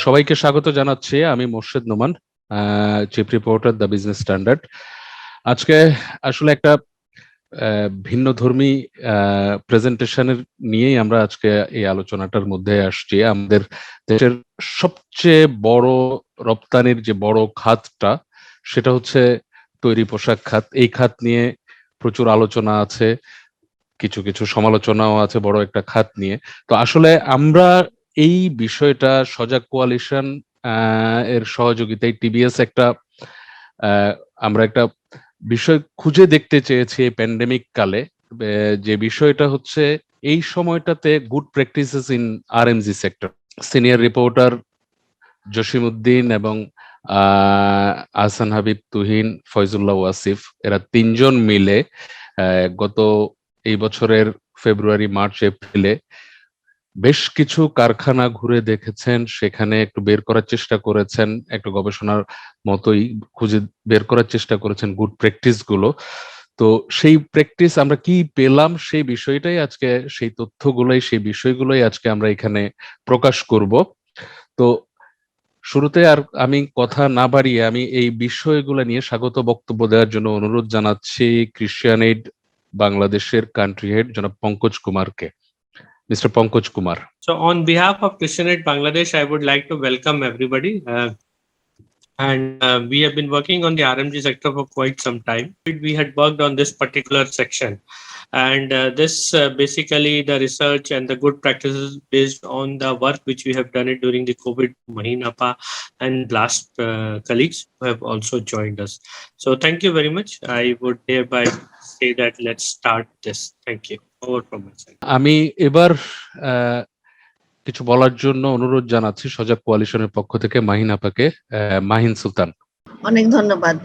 সবাইকে স্বাগত জানাচ্ছি। আমি Morshed Noman, chief reporter the business standard. আজকে আসলে একটা ভিন্নধর্মী প্রেজেন্টেশনের নিয়েই আমরা আজকে এই আলোচনাটার মধ্যে আসছি। আমাদের দেশের সবচেয়ে বড় রপ্তানির যে বড় খাতটা, সেটা হচ্ছে তৈরি পোশাক খাত। এই খাত নিয়ে প্রচুর আলোচনা আছে, কিছু কিছু সমালোচনাও আছে বড় একটা খাত নিয়ে। তো আসলে আমরা এই বিষয়টা সজাগ কোয়ালিশন এর সহযোগিতায় টিবিএস আহ, আমরা একটা বিষয় খুঁজে দেখতে চেয়েছি এই প্যান্ডেমিক কালে। যে বিষয়টা হচ্ছে এই সময়টাতে good practices in RMG sector. Senior reporter Jasimuddin এবং আহসান হাবিব, তুহিন, ফয়জুল্লাহ ওয়াসিফ, এরা তিনজন মিলে গত এই বছরের ফেব্রুয়ারি, মার্চ, এপ্রিলে বেশ কিছু কারখানা ঘুরে দেখেছেন, সেখানে একটু বের করার চেষ্টা করেছেন, একটু গবেষণার মতোই খুঁজে বের করার চেষ্টা করেছেন গুড প্র্যাকটিস গুলো। তো সেই প্র্যাকটিস আমরা কি পেলাম, সেই বিষয়টাই আজকে, সেই তথ্যগুলোই, সেই বিষয়গুলোই আজকে আমরা এখানে প্রকাশ করব। তো শুরুতে আর আমি কথা না বাড়িয়ে আমি এই বিষয়গুলো নিয়ে স্বাগত বক্তব্য দেওয়ার জন্য অনুরোধ জানাচ্ছি ক্রিশ্চিয়ান এইড বাংলাদেশের কান্ট্রি হেড জনাব পঙ্কজ কুমারকে। Mister Pankaj Kumar. So on behalf of ChristianAid Bangladesh, I would like to welcome everybody. We have been working on the RMG sector for quite some time. We had worked on this particular section, and this basically the research and the good practices based on the work which we have done it during the COVID. Mahinapa and Blast colleagues who have also joined us. So thank you very much. I would hereby say that let's start this. Thank you. Over from my side. আমি এবার কিছু বলার জন্য অনুরোধ জানাচ্ছি সজাগ কোয়ালিশনের পক্ষ থেকে মাহিন আপাকে। মাহিন সুলতান। অনেক ধন্যবাদ।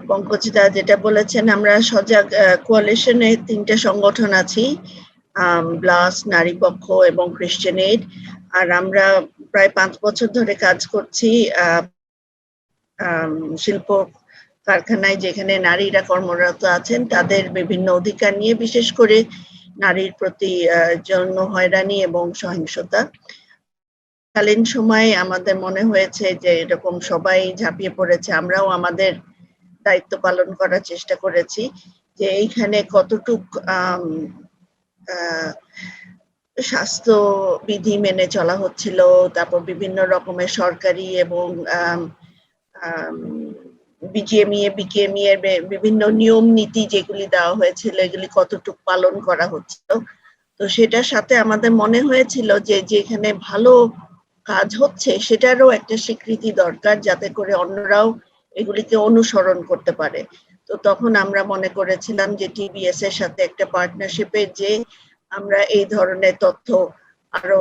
পঙ্কজদা যেটা বলেছেন, আমরা সজাগ কোয়ালিশনে তিনটা সংগঠন আছি, ব্লাস্ট, নারী পক্ষ এবং ক্রিশ্চিয়ান এইড। আর আমরা প্রায় 5 বছর ধরে কাজ করছি শিল্প কারখানায়, যেখানে নারীরা কর্মরত আছেন, তাদের বিভিন্ন অধিকার নিয়ে, বিশেষ করে নারীর প্রতি যৌন হয়রানি এবং সহিংসতা। কালীন সময়ে আমাদের মনে হয়েছে যে এরকম সবাই ঝাঁপিয়ে পড়েছে, আমরাও আমাদের দায়িত্ব পালন করার চেষ্টা করেছি যে এইখানে কতটুক স্বাস্থ্যবিধি মেনে চলা হচ্ছিল, তারপর বিভিন্ন রকমের সরকারি এবং বিজিএমইএ, বিকেএমইএ এর বিভিন্ন নিয়ম নীতি যেগুলি দেওয়া হয়েছিল, এগুলি কতটুক পালন করা হচ্ছিল। তো সেটার সাথে আমাদের মনে হয়েছিল যে যেখানে ভালো কাজ হচ্ছে সেটারও একটা স্বীকৃতি দরকার, যাতে করে অন্যরাও এগুলিকে অনুসরণ করতে পারে। তো তখন আমরা মনে করেছিলাম যে টিবিএস এর সাথে একটা পার্টনারশিপে যে আমরা এই ধরনের তথ্য আরো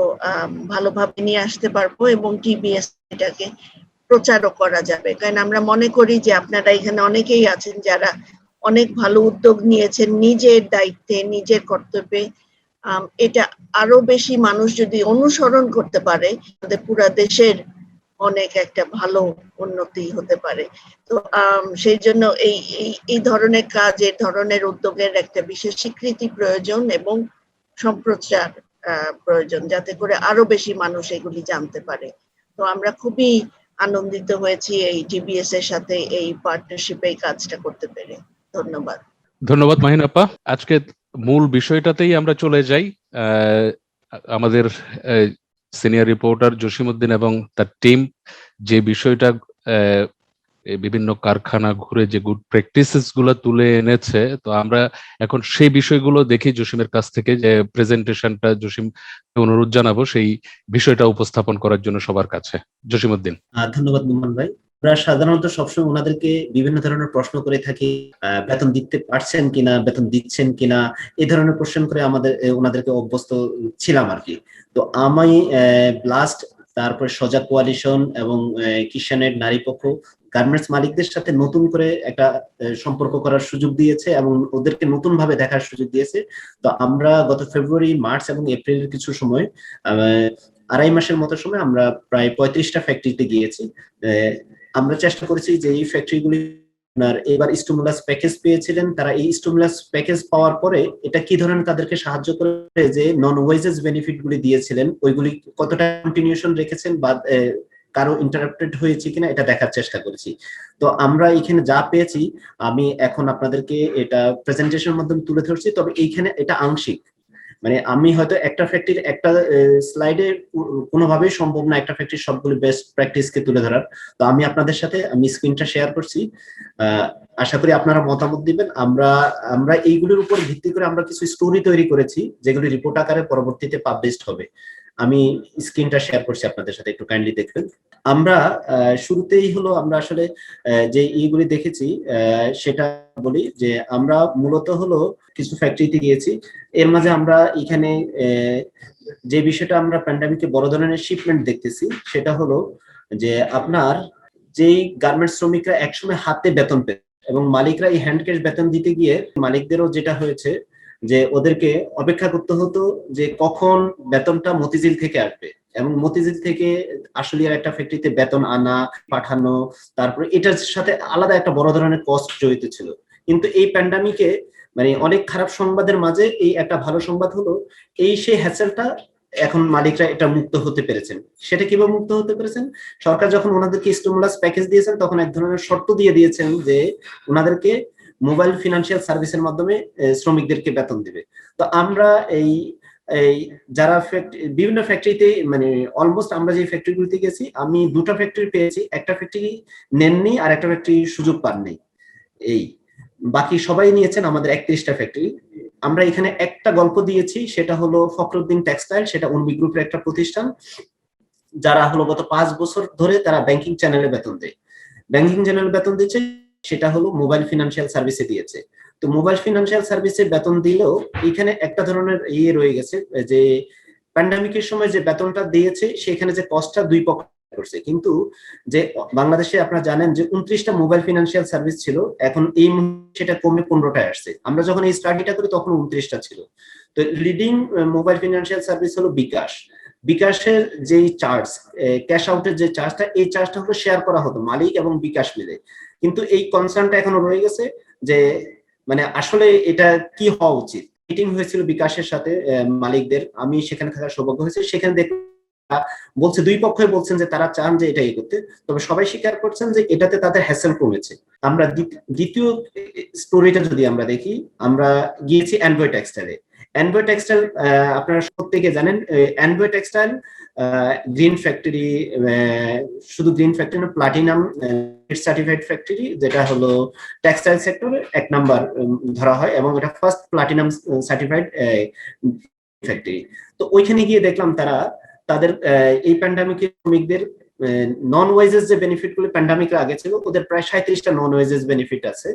ভালোভাবে নিয়ে আসতে পারবো এবং টিবিএস এটাকে প্রচারও করা যাবে। কারণ আমরা মনে করি যে আপনারা এখানে অনেকেই আছেন যারা অনেক ভালো উদ্যোগ নিয়েছেন নিজের দায়িত্বে, নিজের কর্তব্যে। এটা আরো বেশি মানুষ যদি অনুসরণ করতে পারে, আমাদের পুরা দেশের অনেক একটা ভালো উন্নতি হতে পারে। তো সেই জন্য এই ধরনের কাজ, এই ধরনের উদ্যোগের একটা বিশেষ স্বীকৃতি প্রয়োজন এবং সম্প্রচার প্রয়োজন, যাতে করে আরো বেশি মানুষ এগুলি জানতে পারে। তো আমরা খুবই আনন্দিত হয়েছি এই টিবিএস এর সাথে এই পার্টনারশিপে এই কাজটা করতে পেরে। ধন্যবাদ। ধন্যবাদ মাহিন আপা। আজকে মূল বিষয়টাতেই আমরা চলে যাই। আমাদের সিনিয়র রিপোর্টার জসিমউদ্দিন এবং তার টিম যে বিষয়টা বিভিন্ন কারখানা ঘুরে যে গুড প্র্যাকটিসেস গুলো তুলে এনেছে, তো আমরা এখন সেই বিষয়গুলো দেখি জসিমের কাছ থেকে, যে প্রেজেন্টেশনটা জসিম অনুরোধ জানাবো সেই বিষয়টা উপস্থাপন করার জন্য সবার কাছে। জসিমউদ্দিন। ধন্যবাদ নোমান ভাই। আমরা সাধারণত সবসময় ওনাদেরকে বিভিন্ন ধরনের প্রশ্ন করে থাকি, বেতন দিতে পারছেন কিনা, বেতন দিচ্ছেন কিনা, এই ধরনের প্রশ্ন করে ওনাদেরকে অভ্যস্ত ছিলাম আর কি। তো আমি ব্লাস্ট, তারপর সজাগ কোয়ালিশন এবং ক্রিশ্চিয়ান এইড নারী পক্ষ গার্মেন্টস মালিকদের সাথে নতুন করে একটা সম্পর্ক করার সুযোগ দিয়েছে এবং ওদেরকে নতুন ভাবে দেখার সুযোগ দিয়েছে। তো আমরা গত ফেব্রুয়ারি, মার্চ এবং এপ্রিলের কিছু সময়, 2.5 মাসের মতো সময় আমরা প্রায় 35টা ফ্যাক্টরিতে গিয়েছি। আমরা চেষ্টা করেছি যে এই ফ্যাক্টরিগুলি এবার স্টিমুলাস প্যাকেজ পেয়েছিলেন, তারা এই স্টিমুলাস প্যাকেজ পাওয়ার পরে এটা কি ধরনের তাদেরকে সাহায্য করে, যে নন ওয়েজেস বেনিফিট গুলি দিয়েছিলেন ওইগুলি কতটা কন্টিনিউশন রেখেছেন বা কারো ইন্টারাপ্টেড হয়েছে কিনা এটা দেখার চেষ্টা করেছি। তো আমরা এখানে যা পেয়েছি আমি এখন আপনাদেরকে এটা প্রেজেন্টেশনের মাধ্যমে তুলে ধরছি, তবে এইখানে এটা আংশিক। মানে আমি হয়তো একটা ফ্যাক্টরির একটা স্লাইডে কোনোভাবেই সম্ভব না একটা ফ্যাক্টরির সবগুলো বেস্ট প্র্যাকটিসকে তুলে ধরার। তো আমি আপনাদের সাথে আমি স্ক্রিনটা শেয়ার করছি, আশা করি আপনারা মতামত দিবেন। আমরা এইগুলোর উপর ভিত্তি করে আমরা কিছু স্টোরি তৈরি করেছি যেগুলো রিপোর্ট আকারে পরবর্তীতে পাবলিশড হবে। আমি স্ক্রিনটা শেয়ার করছি আপনাদের সাথে, একটু কাইন্ডলি দেখবেন। আমরা শুরুতেই হলো আমরা আসলে যে ইগুলি দেখেছি সেটা বলি যে আমরা মূলত হলো কিছু ফ্যাক্টরিতে গিয়েছি। এর মাঝে আমরা এখানে যে বিষয়টা আমরা প্যান্ডামিকে বড় ধরনের শিপমেন্ট দেখতেছি সেটা হলো যে আপনার যেই গার্মেন্টস শ্রমিকরা একসময় হাতে বেতন পেত এবং মালিকরা এই হ্যান্ড ক্যাশ বেতন দিতে গিয়ে মালিকদেরও যেটা হয়েছে যে ওদেরকে অপেক্ষা করতে হতো যে কখন বেতনটা মতিঝিল থেকে আসবে, এবং মতিঝিল থেকে আশুলিয়ার একটা ফ্যাক্টরিতে বেতন আনা পাঠানো, তারপরে এটার সাথে আলাদা একটা বড় ধরনের কস্ট জড়িত ছিল। কিন্তু এই প্যান্ডামিকে মানে অনেক খারাপ সংবাদের মাঝে এই একটা ভালো সংবাদ হলো এই সেই হ্যাসেলটা এখন মালিকরা এটা মুক্ত হতে পেরেছেন। সেটা কিভাবে মুক্ত হতে পেরেছেন? সরকার যখন ওনাদেরকে স্টিমুলাস প্যাকেজ দিয়েছেন তখন এক ধরনের শর্ত দিয়ে দিয়েছেন যে ওনাদেরকে মোবাইল ফিনান্সিয়াল সার্ভিসের মাধ্যমে শ্রমিকদেরকে বেতন দিবে। তো আমরা এই যারা বিভিন্ন ফ্যাক্টরিতে মানে অলমোস্ট আমরা যে ফ্যাক্টরিগুলিতে গেছি আমি দুটো ফ্যাক্টরি পেয়েছি, একটা ফ্যাক্টরি নেননি আর একটা ফ্যাক্টরি সুযোগ পাননি, এই বাকি সবাই নিয়েছেন আমাদের 31টা ফ্যাক্টরি। আমরা এখানে একটা গল্প দিয়েছি সেটা হলো ফখরুদ্দিন টেক্সটাইল, সেটা উর্মি গ্রুপের একটা প্রতিষ্ঠান যারা হলো গত 5 বছর ধরে তারা ব্যাংকিং চ্যানেলে বেতন দেয়, ব্যাংকিং চ্যানেলে বেতন দিচ্ছে সেটা হলো মোবাইল ফিনান্সিয়াল সার্ভিসে দিয়েছে। তো মোবাইল ফিনান্সিয়াল সার্ভিসে বেতন দিলেও এখানে একটা ধরনের রয়ে গেছে যে প্যান্ডামিকের সময় যে বেতনটা দিয়েছে সেখানে যে কস্টটা দুই পক্ষ করছে, কিন্তু যে বাংলাদেশে আপনারা জানেন যে 29টা মোবাইল ফিনান্সিয়াল সার্ভিস ছিল, এখন এই সেটা কমে 15টায় আসছে। আমরা যখন এই স্টাডিটা করি তখন 29টা ছিল। তো লিডিং মোবাইল ফিনান্সিয়াল সার্ভিস হলো বিকাশ। বিকাশের যে চার্জ ক্যাশ আউটের যে চার্জটা, এই চার্জটা হলো শেয়ার করা হতো মালিক এবং বিকাশ মিলে, কিন্তু এই কনসার্নটা এখনো রয়ে গেছে যে মানে আসলে এটা কি হওয়া উচিত। মিটিং হয়েছিল বিকাশের সাথে মালিকদের, আমি সেখানে থাকার সৌভাগ্য হয়েছে। সেখানে বলছে দুই পক্ষই বলছেন যে তারা চান যে এটা করতে, তবে সবাই স্বীকার করছেন যে এটাতে তাদের হ্যাসেল কমেছে। আমরা দ্বিতীয় স্টোরিটা যদি আমরা দেখি, আমরা গিয়েছি অ্যানভয় টেক্সটাইলে। অ্যানভয় টেক্সটাইল আপনারা প্রত্যেকে জানেন অ্যানভয় টেক্সটাইল গ্রিন ফ্যাক্টরি, শুধু গ্রিন ফ্যাক্টরি না প্লাটিনাম সার্টিফাইড ফ্যাক্টরি, যেটা হলো টেক্সটাইল সেক্টরে 1 নাম্বার ধরা হয় এবং এটা ফার্স্ট প্লাটিনাম সার্টিফাইড ফ্যাক্টরি। তো ওইখানে গিয়ে দেখলাম তারা তাদের এই প্যান্ডামিকের শ্রমিকদের নন ওয়েজেস যে বেনিফিট গুলো প্যান্ডামিকের আগে ছিল ওদের প্রায় 37টা নন ওয়েজেস বেনিফিট আছে।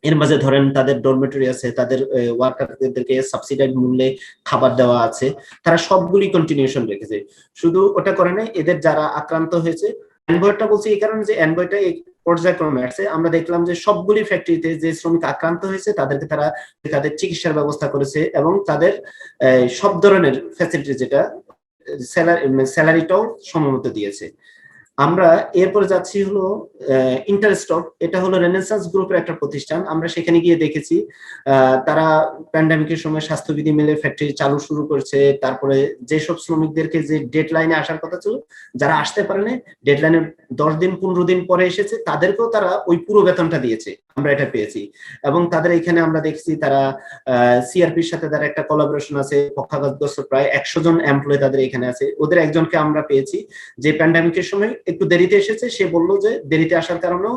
এর মাঝে ধরেন তাদের ডরমেটরি আছে, তাদের ওয়ার্কারদেরকে সাবসিডাইড মূল্যে খাবার দেওয়া আছে, তারা সবগুলি কন্টিনিউশন রেখেছে। শুধু ওটা করে নাই, এদের যারা আক্রান্ত হয়েছে অ্যানভয়টা বলছি এই কারণে যে অ্যানভয়টা এই পর্যায়ক্রমে আসছে। আমরা দেখলাম যে সবগুলি ফ্যাক্টরিতে যে শ্রমিক আক্রান্ত হয়েছে তাদেরকে তারা তাদের চিকিৎসার ব্যবস্থা করেছে এবং তাদের সব ধরনের ফ্যাসিলিটি যেটা স্যালারিটাও সময়মতো দিয়েছে। আমরা এরপরে যাচ্ছি হলো ইন্টারস্টক, এটা হলো রেনেসান্স গ্রুপের একটা প্রতিষ্ঠান। আমরা সেখানে গিয়ে দেখেছি তারা প্যান্ডামিকের সময় স্বাস্থ্যবিধি মেনে ফ্যাক্টরি চালু শুরু করছে। তারপরে যেসব শ্রমিকদেরকে যে ডেডলাইনে আসার কথা ছিল, যারা আসতে পারেনি ডেডলাইনের 10 দিন 15 দিন পরে এসেছে, তাদেরকেও তারা ওই পুরো বেতনটা দিয়েছে, আমরা এটা পেয়েছি। এবং তাদের এখানে আমরা দেখছি তারা সিআরপির সাথে তার একটা কোলাবোরেশন আছে, পক্ষাঘাতগ্রস্ত প্রায় 100 জন এমপ্লয়ি তাদের এখানে আছে। ওদের একজনকে আমরা পেয়েছি যে প্যান্ডামিকের সময় একটু দেরিতে এসেছে, সে বললো যে দেরিতে আসার কারণেও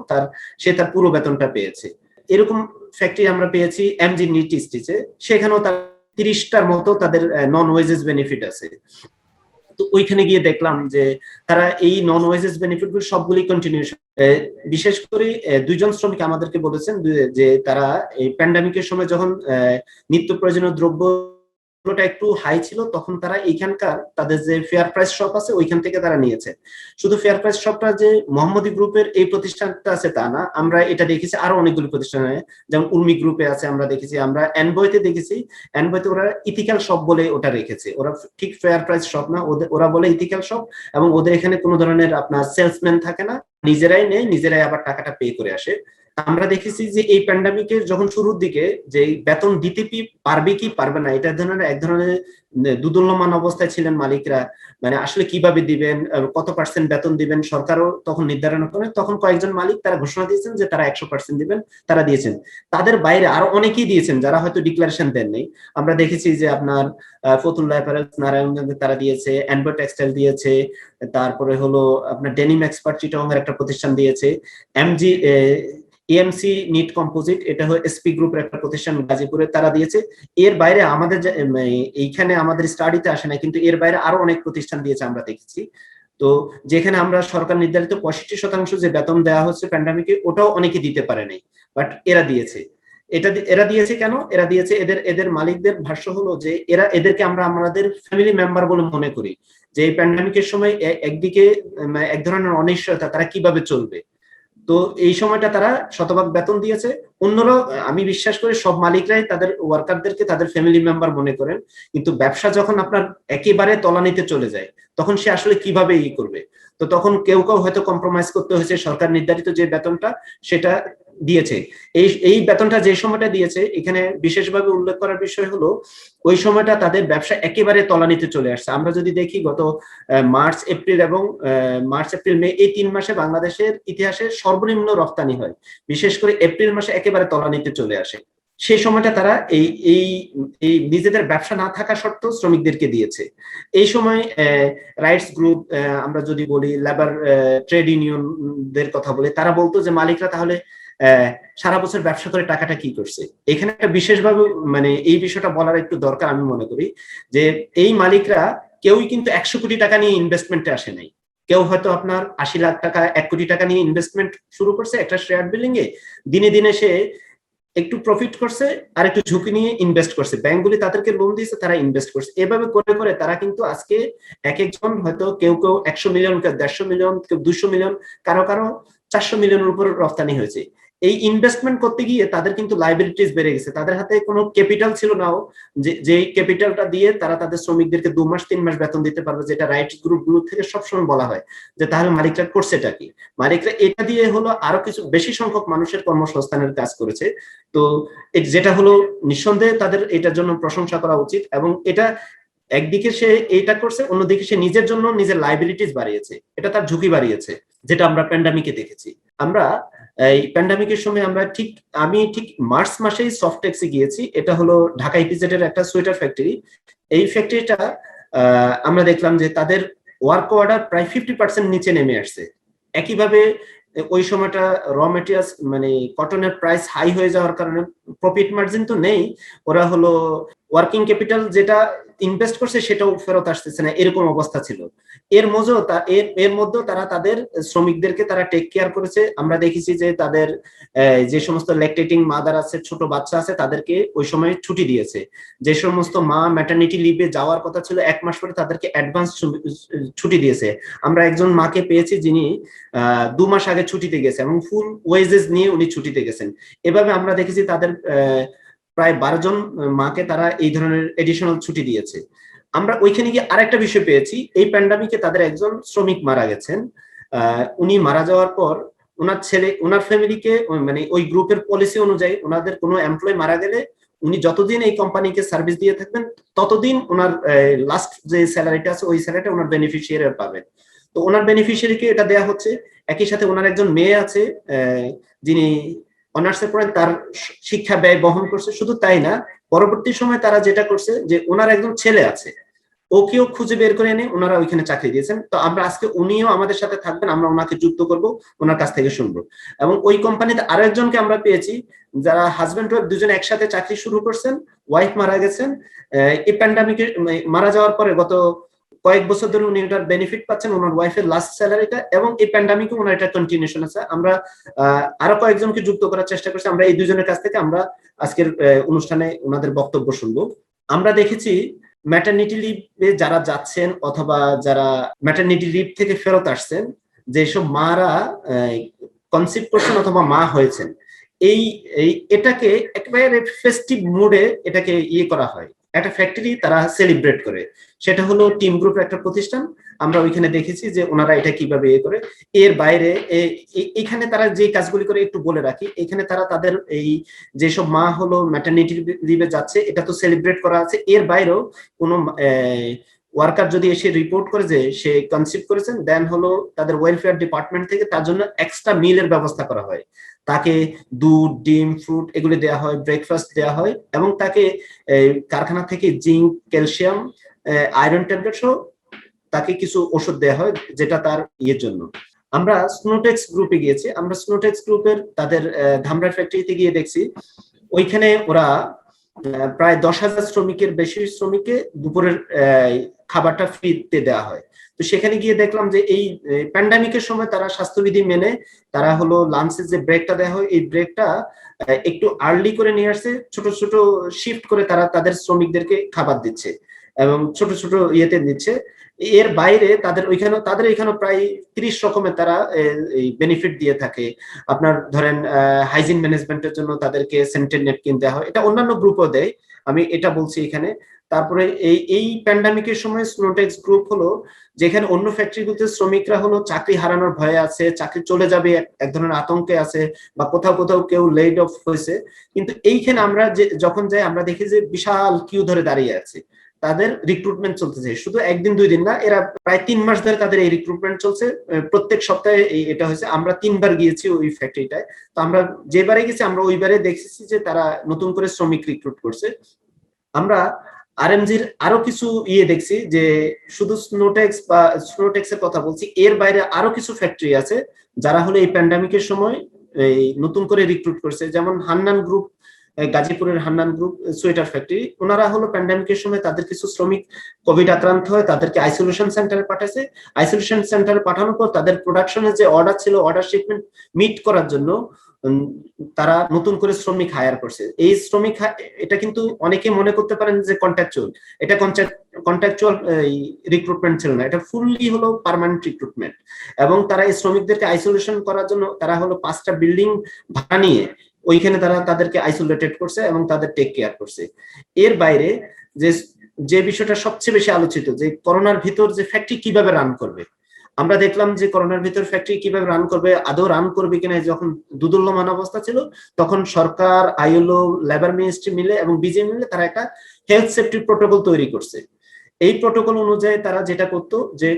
সে তার পুরো বেতনটা পেয়েছে। এরকম ফ্যাক্টরি আমরা পেয়েছি এমজি নিট স্টিচে, সেখানেও তার 30টার মতো তাদের নন ওয়েজেস বেনিফিট আছে। তো ওইখানে গিয়ে দেখলাম যে তারা এই নন ওয়েজেস বেনিফিট গুলো সবগুলি কন্টিনিউশন। বিশেষ করে 2 জন শ্রমিক আমাদেরকে বলেছেন যে তারা এই প্যান্ডামিকের সময় যখন নিত্য প্রয়োজনীয় দ্রব্য একটু হাই ছিল তখন তারা এইখানকার তাদের যে ফেয়ার প্রাইস শপ আছে ওইখান থেকে তারা নিয়েছে। শুধু ফেয়ার প্রাইস শপটা যে মোহাম্মদী গ্রুপের এই প্রতিষ্ঠানটা আছে তা না, আমরা এটা দেখেছি আরো অনেকগুলো প্রতিষ্ঠানে, যেমন উর্মি গ্রুপে আছে, আমরা দেখেছি, আমরা অ্যানবয়তে দেখেছি। অ্যানবয়তে ওরা ইথিক্যাল শপ বলে ওটা রেখেছে, ওরা ঠিক ফেয়ার প্রাইস শপ না, ওরা বলে ইথিক্যাল শপ, এবং ওদের এখানে কোনো ধরনের আপনার সেলসম্যান থাকে না, নিজেরাই নেয়, নিজেরাই আবার টাকাটা পে করে আসে। আমরা দেখেছি যে এই প্যান্ডামিকের যখন শুরুর দিকে যে বেতন দিতে পারবে কি পারবে না, এটা ধরনের এক ধরনের দুদুল্যমান অবস্থায় ছিলেন মালিকরা। মানে আসলে কিভাবে দিবেন, কত পার্সেন্ট বেতন দিবেন, সরকারও তখন নির্ধারণ করে। তখন কয়েকজন মালিক তারা ঘোষণা দিয়েছেন যে তারা 100% দিবেন, তারা দিয়েছেন। তাদের বাইরে আরো অনেকেই দিয়েছেন যারা হয়তো ডিক্লারেশন দেননি। আমরা দেখেছি যে আপনার ফতুল্লাহ অ্যাপারেলস, নারায়ণগঞ্জ তারা দিয়েছে, অ্যানবো টেক্সটাইল দিয়েছে, তারপরে হলো আপনার ডেনিম এক্সপার্ট চিটাগংয়ের একটা প্রতিষ্ঠান দিয়েছে, এমজি এএমসি নিট কম্পোজিট, এটা হলো এসপি গ্রুপের একটা প্রতিষ্ঠান গাজীপুরে, তারা দিয়েছে। এর বাইরে আমাদের এইখানে আমাদের স্টাডিতে আসে না, কিন্তু এর বাইরে আরো অনেক প্রতিষ্ঠান দিয়েছে আমরা দেখেছি। তো যেখানে আমরা সরকার নির্ধারিত 65% যে বেতন দেওয়া হচ্ছে প্যান্ডামিকে, ওটাও অনেকে দিতে পারে নাই, বাট এরা দিয়েছে। এরা দিয়েছে কেন? এরা দিয়েছে এদের মালিকদের ভাষ্য হলো যে এদেরকে আমরা আমাদের ফ্যামিলি মেম্বার বলে মনে করি, যে এই প্যান্ডামিকের সময় একদিকে এক ধরনের অনিশ্চয়তা, তারা কিভাবে চলবে। তো এই সময়টা তারা শতভাগ বেতন দিয়েছে। অন্যরা, আমি বিশ্বাস করি সব মালিকরাই তাদের ওয়ার্কারদেরকে তাদের ফ্যামিলি মেম্বার মনে করেন, কিন্তু ব্যবসা যখন আপনার একেবারে তলানিতে চলে যায় তখন সে আসলে কিভাবে করবে। তো তখন কেউ হয়তো কম্প্রোমাইজ করতে হয়েছে, সরকার নির্ধারিত যে বেতনটা সেটা দিয়েছে। এই বেতনটা যে সময়টা দিয়েছে, এখানে বিশেষভাবে উল্লেখ করার বিষয় হলো ওই সময়টা তাদের ব্যবসা একেবারে তলানিতে চলে আসছে। আমরা যদি দেখি গত মার্চ এপ্রিল মে এই 3 মাসে বাংলাদেশের ইতিহাসে সর্বনিম্ন রপ্তানি হয়, বিশেষ করে এপ্রিল মাসে একেবারে তলানিতে চলে আসে। সেই সময়টা তারা এই নিজেদের ব্যবসা না থাকা সত্ত্বেও শ্রমিকদেরকে দিয়েছে। এই সময় রাইটস গ্রুপ, আমরা যদি বলি লেবার ট্রেড ইউনিয়নদের কথা বলি, তারা বলতো যে মালিকরা তাহলে সারা বছর ব্যবসা করে টাকাটা কি করছে। এখানে একটা বিশেষভাবে মানে এই বিষয়টা বলার একটু দরকার আমি মনে করি, যে এই মালিকরা কেউই কিন্তু 100 কোটি টাকা নিয়ে ইনভেস্টমেন্টে আসে নাই। কেউ হয়তো আপনার 80 লাখ টাকা 1 কোটি টাকা নিয়ে ইনভেস্টমেন্ট শুরু করছে একটা শেয়ার বিল্ডিং এ, দিনে দিনে সে একটু প্রফিট করছে আর একটু ঝুঁকি নিয়ে ইনভেস্ট করছে, ব্যাংকগুলি তাদেরকে লোন দিয়েছে, তারা ইনভেস্ট করছে। এভাবে করে করে তারা কিন্তু আজকে এক একজন হয়তো কেউ 100 মিলিয়ন, কেউ 150 মিলিয়ন, কেউ 200 মিলিয়ন, কারো 400 মিলিয়নের উপর রপ্তানি হয়েছে। এই ইনভেস্টমেন্ট করতে গিয়ে তাদের কিন্তু লাইবিলিটিস বেড়ে গেছে, তাদের হাতে কোনো ক্যাপিটাল ছিল নাও, যে ক্যাপিটালটা দিয়ে তারা তাদের শ্রমিকদেরকে 2 মাস 3 মাস বেতন দিতে পারবে, যেটা রাইটস গ্রুপগুলো থেকে সবসময় বলা হয় যে তাহলে মালিকরা করছেটা কি। মালিকরা এটা দিয়ে হলো আরো কিছু বেশি সংখ্যক মানুষের কর্মসংস্থানের কাজ করেছে। তো যেটা হলো নিঃসন্দেহে তাদের এটার জন্য প্রশংসা করা উচিত, এবং এটা একদিকে সে এটা করছে, অন্যদিকে সে নিজের জন্য নিজের লাইবিলিটিস বাড়িয়েছে, এটা তার ঝুঁকি বাড়িয়েছে, যেটা আমরা প্যান্ডামিকে দেখেছি। আমরা এই প্যান্ডামিকের সময় আমি ঠিক মার্চ মাসেই সফটেক্সে গিয়েছি, এটা হলো ঢাকা ইপিজেড এর একটা সোয়েটার ফ্যাক্টরি। এই ফ্যাক্টরিটা আমরা দেখলাম যে তাদের ওয়ার্ক অর্ডার প্রায় 50% নিচে নেমে আসছে। একইভাবে ওই সময়টা র মেটেরিয়ালস মানে কটনের প্রাইস হাই হয়ে যাওয়ার কারণে প্রফিট মার্জিন তো নেই, ওরা হলো ওয়ার্কিং ক্যাপিটাল যেটা ইনভেস্ট করছে সেটাও ফেরত আসতেছে না, এরকম অবস্থা ছিল। এর মধ্যেও তারা তাদের শ্রমিকদেরকে তারা টেক কেয়ার করেছে। আমরা দেখেছি যে তাদের যে সমস্ত ল্যাকটেটিং মাদার আছে, ছোট বাচ্চা আছে, তাদেরকে ওই সময় ছুটি দিয়েছে। যে সমস্ত মা ম্যাটারনিটি লিভে যাওয়ার কথা ছিল 1 মাস পরে, তাদেরকে অ্যাডভান্স ছুটি দিয়েছে। আমরা একজন মাকে পেয়েছি যিনি 2 মাস আগে ছুটিতে গেছে এবং ফুল ওয়েজেস নিয়ে উনি ছুটিতে গেছেন। এভাবে আমরা দেখেছি তাদের প্রায় 12 জন মাকে তারা এই ধরনের এডিশনাল ছুটি দিয়েছে। আমরা ওইখানে গিয়ে আরেকটা বিষয় পেয়েছি, এই প্যান্ডামিকে তাদের একজন শ্রমিক মারা গেছেন। উনি মারা যাওয়ার পর ওনার ফ্যামিলিকে মানে ওই গ্রুপের পলিসি অনুযায়ী ওনাদের কোনো এমপ্লয় মারা গেলে উনি যতদিন এই কোম্পানিকে সার্ভিস দিয়ে থাকবেন ততদিন ওনার লাস্ট যে স্যালারিটা আছে ওই স্যালারিটা ওনার বেনিফিশিয়ারি পাবেন। তো ওনার বেনিফিশিয়ারিকে এটা দেয়া হচ্ছে। একই সাথে ওনার একজন মেয়ে আছে যিনি অনার্সে পড়েন, তার শিক্ষা ব্যয় বহন করছে। শুধু তাই না, পরবর্তী সময় তারা যেটা করছে যে ওনার একজন ছেলে আছে, ওকেও খুঁজে বের করে এনে ওনারা ওইখানে চাকরি দিয়েছেন। তো আমরা আজকে উনিও আমাদের সাথে থাকবেন, আমরা ওনাকে যুক্ত করব, ওনার কাছ থেকে শুনবো। এবং ওই কোম্পানিতে আরো একজনকে আমরা পেয়েছি, যারা হাজবেন্ড ওয়াইফ দুজন একসাথে চাকরি শুরু করছেন, ওয়াইফ মারা গেছেন। এই প্যান্ডামিকে মারা যাওয়ার পরে গত কয়েক বছর ধরে উনি এটার বেনিফিট পাচ্ছেন, ওনার ওয়াইফের লাস্ট স্যালারিটা, এবং এই প্যান্ডামিকে ওনার এটা কন্টিনিউশন আছে। আমরা আরো কয়েকজনকে যুক্ত করার চেষ্টা করছি। আমরা এই দুজনের কাছ থেকে আমরা আজকের অনুষ্ঠানে ওনাদের বক্তব্য শুনবো। আমরা দেখেছি ম্যাটারনিটি লিভে যারা যাচ্ছেন অথবা যারা ম্যাটারনিটি লিভ থেকে ফেরত আসছেন, যেসব মারা কনসিভ করছেন অথবা মা হয়েছেন, এটাকে একেবারে ফেস্টিভ মুডে এটাকে করা হয়, একটা ফ্যাক্টরি তারা সেলিব্রেট করে, সেটা হলো টিম গ্রুপ একটা প্রতিষ্ঠান। আমরা ওইখানে দেখেছি যে ওনারা এটা কিভাবে করে। এর বাইরে এখানে তারা যে কাজগুলি করে একটু বলে রাখি, এখানে তারা তাদের এই যেসব মা হলো ম্যাটারনিটি লিভে যাচ্ছে এটা তো সেলিব্রেট করা আছে। এর বাইরেও কোনো ওয়ার্কার যদি এসে রিপোর্ট করে যে সে কনসিভ করেছেন, দেন হলো তাদের ওয়েলফেয়ার ডিপার্টমেন্ট থেকে তার জন্য এক্সট্রা মিলের ব্যবস্থা করা হয়। তাকে দুধ, ডিম, ফ্রুট এগুলি দেওয়া হয়, ব্রেকফাস্ট দেওয়া হয়, এবং তাকে কারখানা থেকে জিঙ্ক, ক্যালসিয়াম, আয়রন ট্যাবলেট সহ তাকে কিছু ওষুধ দেওয়া হয় যেটা তার ইয়ের জন্য। আমরা স্নোটেক্স গ্রুপে গিয়েছি, আমরা স্নোটেক্স গ্রুপের তাদের ধামরাই ফ্যাক্টরিতে গিয়ে দেখছি ওইখানে ওরা প্রায় 10,000 শ্রমিকের বেশি শ্রমিককে দুপুরের খাবারটা ফ্রিতে দেওয়া হয়। তো সেখানে গিয়ে দেখলাম যে এই প্যান্ডামিকের সময় তারা স্বাস্থ্যবিধি মেনে তারা হলো লাঞ্চের যে ব্রেকটা দেওয়া হয় এই ব্রেকটা একটু আর্লি করে নিয়ে আসছে, ছোট ছোট শিফট করে তারা তাদের শ্রমিকদেরকে খাবার দিচ্ছে এবং ছোট ছোট ইয়েতে দিচ্ছে। এর বাইরে তাদের এখানে প্রায় 30 রকমের তারা বেনিফিট দিয়ে থাকে। আপনার ধরেন হাইজিন ম্যানেজমেন্টের জন্য তাদেরকে সেন্টেড নেপকিন দেওয়া হয়, এটা অন্যান্য গ্রুপও দেয়, আমি এটা বলছি এখানে। তারপরে এই প্যান্ডামিকের সময় স্নোটেক্স গ্রুপ হলো যেখানে অন্য ফ্যাক্টরিগুলোতে শ্রমিকরা হলো চাকরি হারানোর ভয়ে আছে, চাকরি চলে যাবে এক ধরনের আতঙ্কে আছে, বা কোথাও কোথাও কেউ লেড অফ হয়েছে, কিন্তু এইখানে আমরা যখন যাই আমরা দেখি যে বিশাল কিউ ধরে দাঁড়িয়ে আছে, তাদের রিক্রুটমেন্ট চলতেছে, শুধু একদিন 2 দিন না, এরা প্রায় 3 মাস ধরে তাদের এই রিক্রুটমেন্ট চলছে। প্রত্যেক সপ্তাহে এটা হয়েছে, আমরা 3 বার গিয়েছি ওই ফ্যাক্টরিটায়। তো আমরা যেবারে গেছি আমরা ওইবারে দেখেছি যে তারা নতুন করে শ্রমিক রিক্রুট করছে। আমরা আরএমজির আরো কিছু দেখছি যে শুধু স্নোটেক্স এর কথা বলছি, এর বাইরে আরো কিছু ফ্যাক্টরি আছে যারা হলো এই প্যান্ডামিকের সময় এই নতুন করে রিক্রুট করছে। যেমন হান্নান গ্রুপ, গাজীপুরের হান্নান গ্রুপ সোয়েটার ফ্যাক্টরি, ওনারা হলো প্যান্ডামিকের সময় তাদের কিছু শ্রমিক কোভিড আক্রান্ত হয়, তাদেরকে আইসোলেশন সেন্টারে পাঠাইছে। আইসোলেশন সেন্টারে পাঠানোর পর তাদের প্রোডাকশনের যে অর্ডার ছিল, অর্ডার শিপমেন্ট মিট করার জন্য তারা নতুন করে শ্রমিক হায়ার করছে। এই শ্রমিক এটা কিন্তু অনেকে মনে করতে পারেন যে কন্ট্রাকচুয়াল, এটা কন্ট্রাকচুয়াল রিক্রুটমেন্ট ছিল না, এটা ফুললি হলো পার্মানেন্ট রিক্রুটমেন্ট। এবং তারা এই শ্রমিকদেরকে আইসোলেশন করার জন্য তারা হলো 5টা বিল্ডিং ভাড়া নিয়ে ওইখানে তারা তাদেরকে আইসোলেটেড করছে এবং তাদের টেক কেয়ার করছে। এর বাইরে যে বিষয়টা সবচেয়ে বেশি আলোচিত, যে করোনার ভিতর যে ফ্যাক্টরি কিভাবে রান করবে, আমরা দেখলাম যে করোনার ভিতর ফ্যাক্টরি কিভাবে রান করবে, আদৌ রান করবে কিনা, যখন দুদুল্যমান অবস্থা ছিল তখন সরকার, আইএলও, লেবার মিনিস্ট্রি মিলে এবং বিজেপি মিলে তারা একটা হেলথ সেফটি প্রোটোকল তৈরি করছে। এই প্রোটোকল অনুযায়ী তারা যেটা করতো যে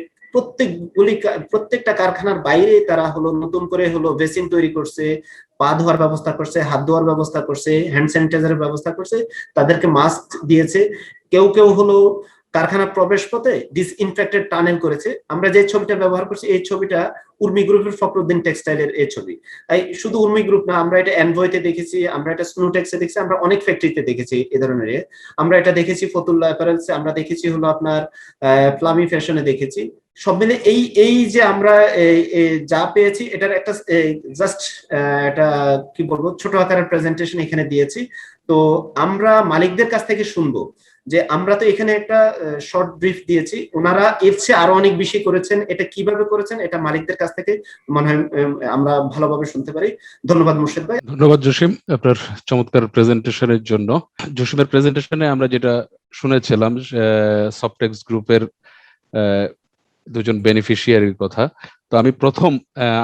প্রত্যেকটা কারখানার বাইরে তারা হলো নতুন করে হলো বেসিন তৈরি করছে, পা ধোয়ার ব্যবস্থা করছে, হাত ধোয়ার ব্যবস্থা করছে, হ্যান্ড স্যানিটাইজারের ব্যবস্থা করছে, তাদেরকে মাস্ক দিয়েছে। কেউ কেউ হলো কারখানা প্রবেশ পথে ডিসইনফেক্টেড টানেল করেছে। আমরা যে ছবিটা ব্যবহার করছি এই ছবিটা উর্মি গ্রুপের ফখরুদ্দিন টেক্সটাইলের এই ছবি। শুধু উর্মি গ্রুপ না, আমরা এটা এনভয়তে দেখেছি, আমরা এটা স্নোটেক্সে দেখেছি, আমরা অনেক ফ্যাক্টরিতে দেখেছি এই ধরনের। আমরা এটা দেখেছি ফতুল্লা অ্যাপারেলসে, আমরা দেখেছি হলো আপনার ফ্লামি ফ্যাশনে দেখেছি। সব মিলে এই যে আমরা যা পেয়েছি এটার একটা জাস্ট এটা কি বলবো ছোট আকারের প্রেজেন্টেশন এখানে দিয়েছি। তো আমরা মালিকদের কাছ থেকে শুনবো যে আমরা তো এখানে একটা শর্ট ব্রিফ দিয়েছি, ওনারা এর চেয়ে আরো অনেক বেশি করেছেন, এটা কিভাবে করেছেন এটা মালিকদের কাছ থেকে মনে হয় আমরা ভালোভাবে শুনতে পারি। ধন্যবাদ মুর্শিদ ভাই। ধন্যবাদ জসিম আপনার চমৎকার প্রেজেন্টেশনের জন্য। জসিমের প্রেজেন্টেশনে আমরা যেটা শুনেছিলাম সফটেক্স গ্রুপের 2জন বেনিফিশিয়ারির কথা। তো আমি প্রথম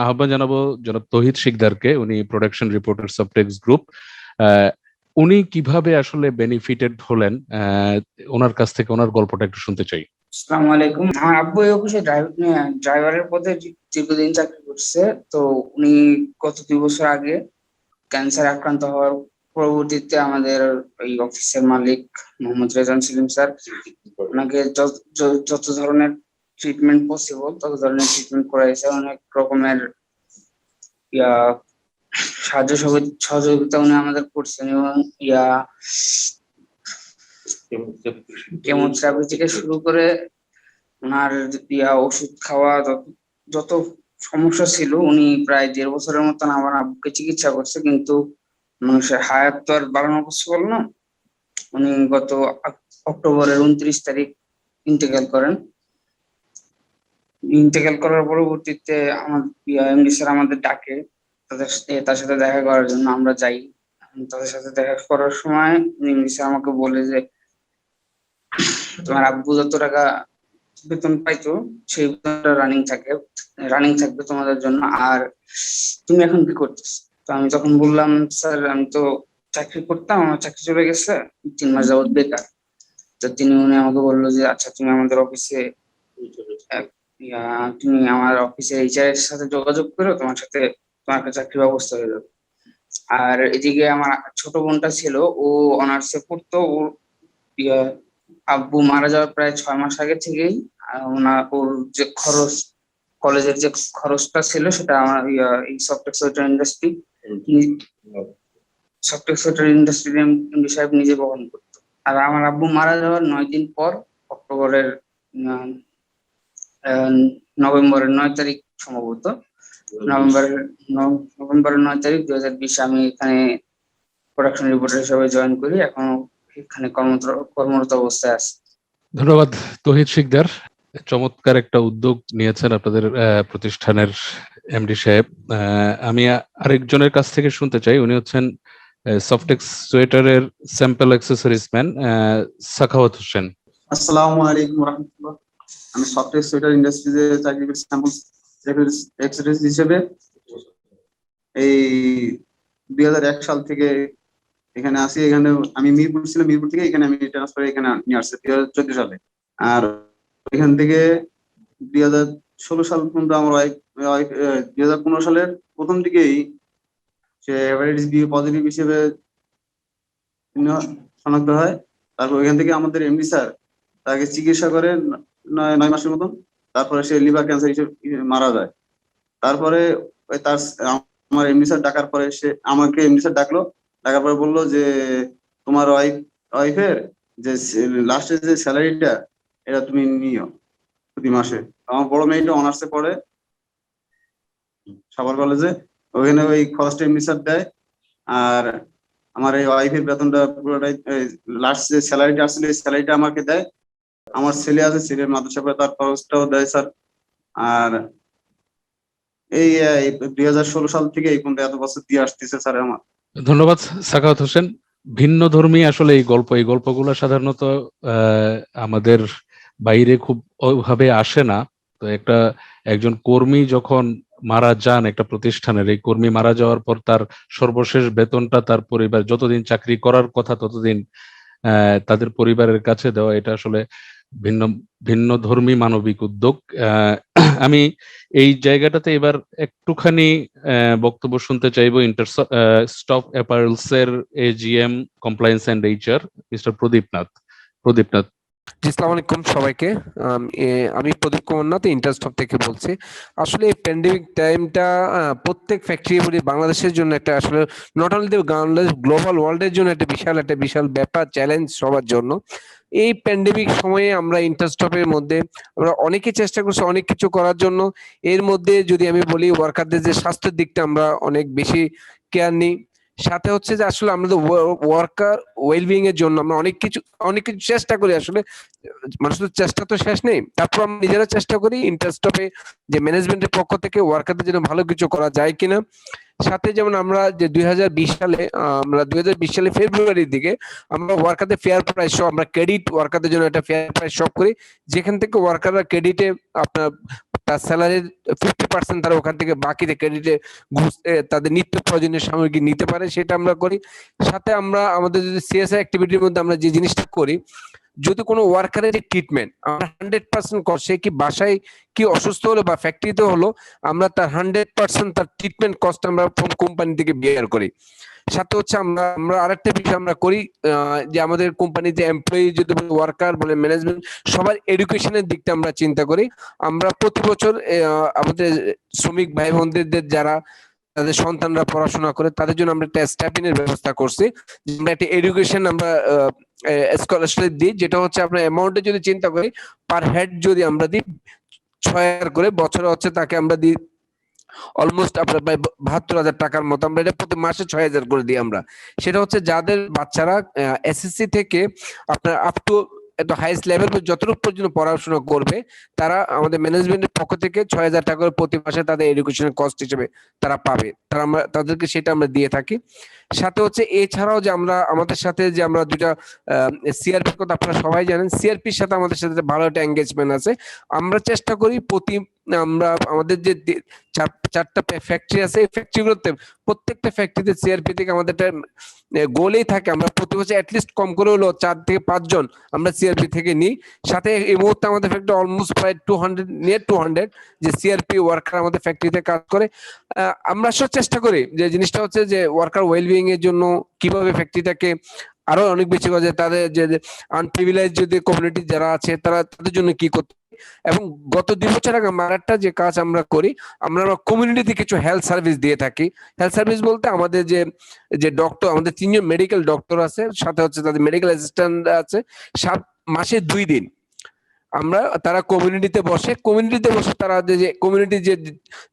আহ্বান জানাবো জনাব তৌহিদ শিকদারকে, উনি প্রোডাকশন রিপোর্টার সফটেক্স গ্রুপ, উনি কিভাবে আসলে বেনিফিটেড হলেন, ওনার কাছ থেকে ওনার গল্পটা একটু শুনতে চাই। আসসালামু আলাইকুম। আমার আব্বু এই অফিসে ড্রাইভারের পদে দীর্ঘদিন চাকরি করছে। তো উনি গত 2 বছর আগে ক্যান্সার আক্রান্ত হওয়ার পরবর্তীতে আমাদের এই অফিসের মালিক মোহাম্মদ রেজান সেলিম স্যার ওনাকে যত ধরনের ট্রিটমেন্ট পসিবল তত ধরনের ট্রিটমেন্ট করাইছে। অনেক রকমের সহযোগিতা উনি আমাদের করছেন এবং কেমোথেরাপি থেকে শুরু করে ওনার ওষুধ খাওয়া যত সমস্যা ছিল উনি প্রায় 1.5 বছরের মতন আমার আব্বুকে চিকিৎসা করছে। কিন্তু মানুষের হায়াত তো আর বাড়ানো পসিবল না। উনি গত অক্টোবরের 29 তারিখ ইন্তেকাল করেন। ইন্তেকাল করার পরবর্তীতে আমার এমডি স্যার আমাদের ডাকে তার সাথে দেখা করার জন্য। আমরা যাই, তাদের সাথে দেখা করার সময় এমডি স্যার আমাকে বলে যে তোমার আব্বু যত টাকা বেতন পাইতো সেই বেতনটা রানিং থাকবে তোমাদের জন্য। আর তুমি এখন কি করতেছো? তো আমি তখন বললাম, স্যার আমি তো চাকরি করতাম, আমার চাকরি চলে গেছে, 3 মাস যাবত বেকার। তো উনি আমাকে বললো যে আচ্ছা তুমি আমাদের অফিসে তুমি আমার অফিসে এইচআর এর সাথে যোগাযোগ করো, তোমার একটা চাকরির ব্যবস্থা হয়ে যাবে। আর এদিকে আমার ছোট বোনটা ছিল, ও অনার্সে পড়তো। ওর ইয়া, আব্বু মারা যাওয়ার প্রায় 6 মাস আগে থেকেই ওর যে খরচ, কলেজের যে খরচটা ছিল সেটা আমার এই সফটওয়্যার বিষয়ে নিজে বহন করতো। আর আমার আব্বু মারা যাওয়ার 9 দিন পর অক্টোবরের আহ, আহ, নভেম্বরের 9 তারিখ সম্ভবত, নভেম্বরের 9 তারিখ 2020 আমি এখানে প্রোডাকশন রিপোর্টার হিসেবে জয়েন করি। এখন এখানে কর্মরত অবস্থায় আছি। ধন্যবাদ তৌহিদ শিকদার। চমৎকার একটা উদ্যোগ নিয়েছেন আপনাদের প্রতিষ্ঠানের এমডি সাহেব। আমি আরেকজনের কাছ থেকে শুনতে চাই, উনি হচ্ছেন সফটেক্স সোয়েটারের sample accessories man Sakhawat Hossain. আসসালামু আলাইকুম রহমতুল্লাহ। আমি সফটওয়্যার সোয়েটার ইন্ডাস্ট্রিতে চাকরি করি স্যাম্পল অ্যাক্সেসরিজ হিসেবে। এই 2001 সাল থেকে এখানে আসি। এখানে আমি মিরপুর ছিলাম, মিরপুর থেকে এখানে আমি ট্রান্সফার এখানে নিয়ে আসছি 2014 সালে। আর এখান থেকে 2016 সাল পর্যন্ত আমার ওয়াইফ 2015 সালের প্রথম দিকেই সে হেপাটাইটিস বি পজিটিভ হিসেবে শনাক্ত হয়। তারপর ওইখান থেকে আমাদের এমডি স্যার তাকে চিকিৎসা করে 9 মাসের মতন। তারপরে সে লিভার ক্যান্সার হিসেবে মারা যায়। তারপরে তার আমার এমডি স্যার ডাকার পরে আমাকে এমডি স্যার ডাকার পরে বললো যে তোমার ওয়াইফের যে লাস্টের যে স্যালারিটা এটা তুমি নিও প্রতি মাসে। আমার বড় মেয়েটা অনার্সে পড়ে সাভার কলেজে, ওখানে ওই খরচটা এমডি স্যার দেয়। আর আমার এই ওয়াইফের বেতনটা পুরোটাই লাস্ট যে স্যালারিটা আসলে এই স্যালারিটা আমাকে দেয়। আমার ছেলে আছে, ছেলের মাদ্রাসা পড়ে, তার খরচটাও দেয় স্যার। আর এই 2016 সাল থেকে এই পর্যন্ত এত বছর দিয়ে আসতেছে স্যার আমার। ধন্যবাদ সাখাওয়াত হোসেন। ভিন্ন ধর্মী আসলে এই গল্পগুলো সাধারণত আমাদের বাইরে খুব ওইভাবে আসে না। তো একজন কর্মী যখন মারা যান একটা প্রতিষ্ঠানের, এই কর্মী মারা যাওয়ার পর তার সর্বশেষ বেতনটা তার পরিবার যতদিন চাকরি করার কথা ততদিন তাদের পরিবারের কাছে দেওয়া, এটা আসলে ভিন্ন ভিন্ন ধর্মী মানবিক উদ্যোগ। আমি এই জায়গাটাতে এবার একটুখানি বক্তব্য শুনতে চাইবো স্টপ অ্যাপারেলস এর AGM compliance and HR mister Pradipnath. জি, আসসালামু আলাইকুম সবাইকে। আমি প্রদীপ কুমার নাথ ইন্টারস্টপ থেকে বলছি। আসলে এই প্যান্ডেমিক টাইমটা প্রত্যেক ফ্যাক্টরি বলি বাংলাদেশের জন্য একটা, আসলে নট অনলি বাংলাদেশ, গ্লোবাল ওয়ার্ল্ডের জন্য একটা বিশাল ব্যাপার, চ্যালেঞ্জ সবার জন্য। এই প্যান্ডেমিক সময়ে আমরা ইন্টারস্টপের মধ্যে আমরা অনেকে চেষ্টা করছি অনেক কিছু করার জন্য। এর মধ্যে যদি আমি বলি, ওয়ার্কারদের যে স্বাস্থ্যের দিকটা আমরা অনেক বেশি কেয়ার নিই। সাথে হচ্ছে যে আসলে আমাদের ওয়ার্কার ওয়েলবিং এর জন্য আমরা অনেক কিছু চেষ্টা করি। আসলে মানুষের চেষ্টা তো শেষ নেই, তারপর আমরা নিজেরা চেষ্টা করি ইন্টারস্টপে যে ম্যানেজমেন্টের পক্ষ থেকে ওয়ার্কারদের জন্য ভালো কিছু করা যায় কিনা। সাথে যেমন আমরা যে 2020 সালে ফেব্রুয়ারির দিকে আমরা ওয়ার্কারদের ফেয়ার প্রাইস শো, আমরা ক্রেডিট ওয়ার্কারদের জন্য একটা ফেয়ার প্রাইস শো করি, যেখান থেকে ওয়ার্কাররা ক্রেডিটে আপনার তার স্যালারির 50% তারা ওখান থেকে বাকিতে ক্রেডিটে তাদের নিত্য প্রয়োজনীয় সামগ্রী নিতে পারে, সেটা আমরা করি। সাথে আমরা আমাদের যদি সিএসআই অ্যাক্টিভিটির মধ্যে আমরা যে জিনিসটা করি, যদি কোনো ওয়ার্কারের যে ট্রিটমেন্ট আমরা 100% কর, সে কি বাসায় কি অসুস্থ হলো বা ফ্যাক্টরিতে হলো, আমরা তার 100% তার ট্রিটমেন্ট কস্ট আমরা কোম্পানি থেকে বিয়ার করি। সাথে হচ্ছে আমরা আরেকটা বিষয় আমরা করি, যে আমাদের কোম্পানিতে এমপ্লয়ি যদি ওয়ার্কার বলে ম্যানেজমেন্ট সবার এডুকেশনের দিকটা আমরা চিন্তা করি। আমরা প্রতি বছর আমাদের শ্রমিক ভাই বোনদের যারা তাদের সন্তানরা পড়াশোনা করে তাদের জন্য আমরা একটা স্টাইপেন্ডের ব্যবস্থা করছি। আমরা একটা এডুকেশন আমরা স্কলারশিপ দিই, যেটা হচ্ছে আপনার অ্যামাউন্টে যদি চিন্তা করি পার হেড যদি আমরা দিই 6,000 করে, বছরে হচ্ছে তাকে আমরা দিই অলমোস্ট আপনার প্রায় 72,000 টাকার মতো। আমরা এটা প্রতি মাসে 6,000 করে দিই আমরা। সেটা হচ্ছে যাদের বাচ্চারা এসএসসি থেকে আপনার আপ টু এত হাইস্ট লেভেল যতটুকু পর্যন্ত পড়াশোনা করবে তারা আমাদের ম্যানেজমেন্টের পক্ষ থেকে 6,000 টাকা করে প্রতি মাসে তাদের এডুকেশনের কস্ট হিসেবে তারা পাবে, আমরা তাদেরকে সেটা আমরা দিয়ে থাকি। সাথে হচ্ছে এছাড়াও যে আমরা আমাদের সাথে যে আমরা দুইটা সিআরপির কথা আপনারা সবাই জানেন, সিআরপির সাথে আমাদের সাথে ভালো একটা এঙ্গেজমেন্ট আছে। আমরা চেষ্টা করি আমরা আমাদের যে চারটা ফ্যাক্টরি আছে এই ফ্যাক্টরিগুলোতে প্রত্যেকটা ফ্যাক্টরিতে সিআরপি থেকে আমাদের একটা গোলেই থাকে আমরা প্রতি বছর অ্যাটলিস্ট কম করে হলো 4 থেকে 5 জন আমরা সিআরপি থেকে নিই। সাথে এই মুহূর্তে আমাদের ফ্যাক্টরি অলমোস্ট প্রায় 200 যে সিআরপি ওয়ার্কার আমাদের ফ্যাক্টরিতে কাজ করে। আমরা সব চেষ্টা করি যে জিনিসটা হচ্ছে যে ওয়ার্কার ওয়েলবিং এর জন্য কিভাবে ফ্যাক্টরিটাকে আরো অনেক বেশি করে তাদের যে আনপ্রিভিলেজ যদি কমিউনিটি যারা আছে তারা তাদের জন্য কি করতে। এবং গত 2 বছর আগে আমরা একটা যে কাজ আমরা করি, আমরা কমিউনিটিতে কিছু হেলথ সার্ভিস দিয়ে থাকি। হেলথ সার্ভিস বলতে আমাদের যে ডক্টর, আমাদের 3 জন মেডিকেল ডক্টর আছে, সাথে হচ্ছে তাদের মেডিকেল অ্যাসিস্ট্যান্ট আছে। মাসে 2 দিন তারা কমিউনিটিতে বসে তারা যে কমিউনিটি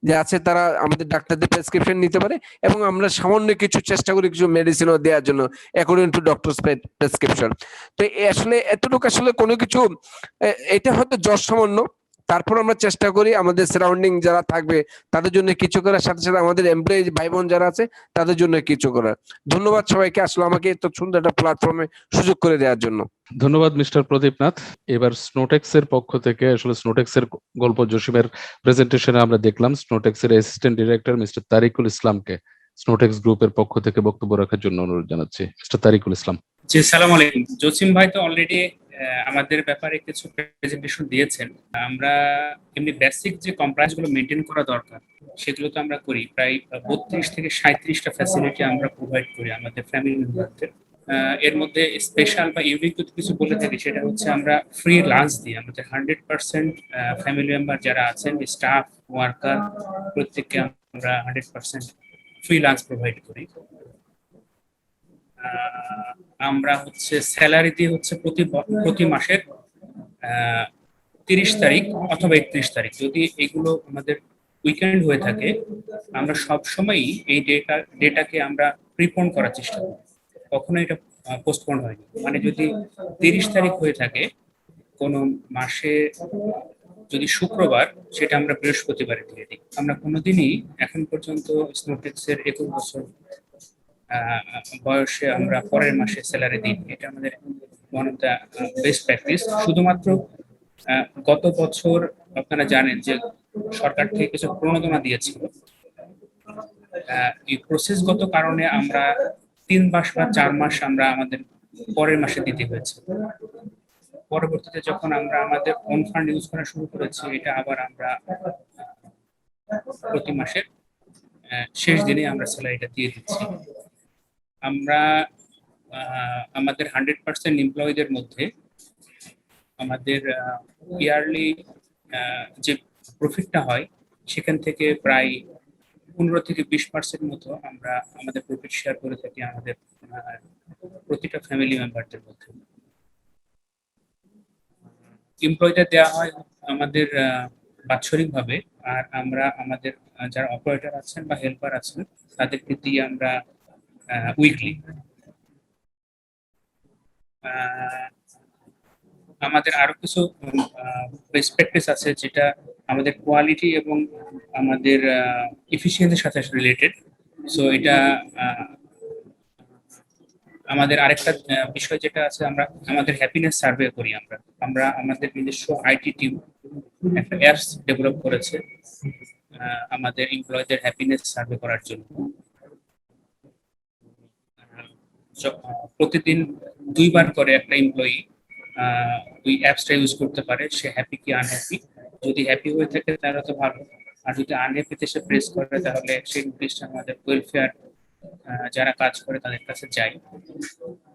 যে আছে তারা আমাদের ডাক্তারদের প্রেসক্রিপশন নিতে পারে এবং আমরা সামান্য কিছু চেষ্টা করি কিছু মেডিসিনও দেওয়ার জন্য অ্যাকর্ডিং টু ডক্টরস প্রেসক্রিপশন। তো আসলে এতটুকু আসলে কোনো কিছু এটা হয়তো যশ সামান্য, তারপর আমরা চেষ্টা করি আমাদের সারাউন্ডিং যারা থাকবে তাদের জন্য কিছু করার, সাথে সাথে আমাদের এমপ্লয়ি ভাই বোন যারা আছে তাদের জন্য কিছু করার। ধন্যবাদ সবাইকে আসলে আমাকে এত সুন্দর একটা প্ল্যাটফর্মে সুযোগ করে দেওয়ার জন্য। ধন্যবাদ মিস্টার প্রদীপ নাথ। এবার স্নোটেক্স এর পক্ষ থেকে আসলে স্নোটেক্স এর গল্প জসিমের প্রেজেন্টেশনে আমরা দেখলাম স্নোটেক্স এর অ্যাসিস্ট্যান্ট ডিরেক্টর মিস্টার তারিকুল ইসলামকে স্নোটেক্স গ্রুপের পক্ষ থেকে বক্তব্য রাখার জন্য অনুরোধ জানাচ্ছি। মিস্টার তারিকুল ইসলাম। জি, সালাম আলাইকুম। জসিম ভাই তো অলরেডি আমাদের ব্যাপারে কিছু প্রেজেন্টেশন দিয়েছেন। আমরা এমনি বেসিক যে কমপ্লায়েন্স গুলো মেনটেন করা দরকার সেগুলো তো আমরা করি। প্রায় 32 থেকে 37টা ফ্যাসিলিটি আমরা প্রোভাইড করি আমাদের ফ্যামিলি মেম্বারদের। এর মধ্যে স্পেশাল বা ইউনিক যদি কিছু বলে থাকি সেটা হচ্ছে আমরা ফ্রি লাঞ্চ দিই আমাদের 100% ফ্যামিলি মেম্বার যারা আছেন, স্টাফ ওয়ার্কার প্রত্যেককে আমরা 100% ফ্রি লাঞ্চ প্রোভাইড করি। আমরা হচ্ছে স্যালারি দিয়ে হচ্ছে প্রতি মাসের 30 তারিখ অথবা 31 তারিখ, যদি এগুলো আমাদের উইকেন্ড হয়ে থাকে আমরা সব সময়ই এই ডেটাকে আমরা প্রিপোন করার চেষ্টা করি, কখনো এটা পোস্টপোন হয়নি। মানে যদি 30 তারিখ হয়ে থাকে কোনো মাসে, যদি শুক্রবার, সেটা আমরা বৃহস্পতিবারে দিয়ে দিই। আমরা কোনোদিনই এখন পর্যন্ত স্নোটেক্সের 21 বছর বয়সে আমরা পরের মাসে স্যালারি দিই, এটা আমাদের one of the best practice. শুধুমাত্র গত বছর আপনারা জানেন যে সরকার থেকে কিছু প্রণোদনা দিয়েছিল, এই প্রসেসগত কারণে আমরা 3 মাস বা 4 মাস আমরা আমাদের পরের মাসে দিতে হয়েছে। পরবর্তীতে যখন আমরা আমাদের ওন ফান্ড ইউজ করা শুরু করেছি, এটা আবার আমরা প্রতি মাসের শেষ দিনে আমরা স্যালারিটা দিয়ে দিচ্ছি। আমরা আমাদের 100% এমপ্লয়ীদের মধ্যে আমাদের ইয়ারলি যে প্রফিটটা হয় সেখান থেকে প্রায় 15 থেকে 20% মতো আমরা আমাদের প্রফিট শেয়ার করে থাকি আমাদের প্রতিটা ফ্যামিলি মেম্বারদের মধ্যে। এমপ্লয়ীদের দেওয়া হয় আমাদের বাৎসরিকভাবে, আর আমরা আমাদের যারা অপারেটর আছেন বা হেল্পার আছেন তাদেরকে দিয়ে আমরা উইকলি। আমাদের আরো কিছু বেস্ট প্র্যাকটিস আছে যেটা আমাদের কোয়ালিটি এবং আমাদের এফিসিয়েন্সির সাথে রিলেটেড। সো এটা আমাদের আরেকটা বিষয় যেটা আছে, আমরা আমাদের হ্যাপিনেস সার্ভে করি। আমরা আমাদের নিজস্ব আইটি টিম একটা অ্যাপস ডেভেলপ করেছে আমাদের এমপ্লয়ীদের হ্যাপিনেস সার্ভে করার জন্য। প্রতিদিন 2 বার করে একটা এমপ্লয়ি ওই অ্যাপসটা ইউজ করতে পারে, সে হ্যাপি কি আনহ্যাপি। যদি হ্যাপি হয়ে থাকে তাহলে তো ভালো, আর যদি আনহ্যাপিতে সে প্রেস করে তাহলে সেই নোটিশটা আমাদের ওয়েলফেয়ার যারা কাজ করে তাদের কাছে যায়।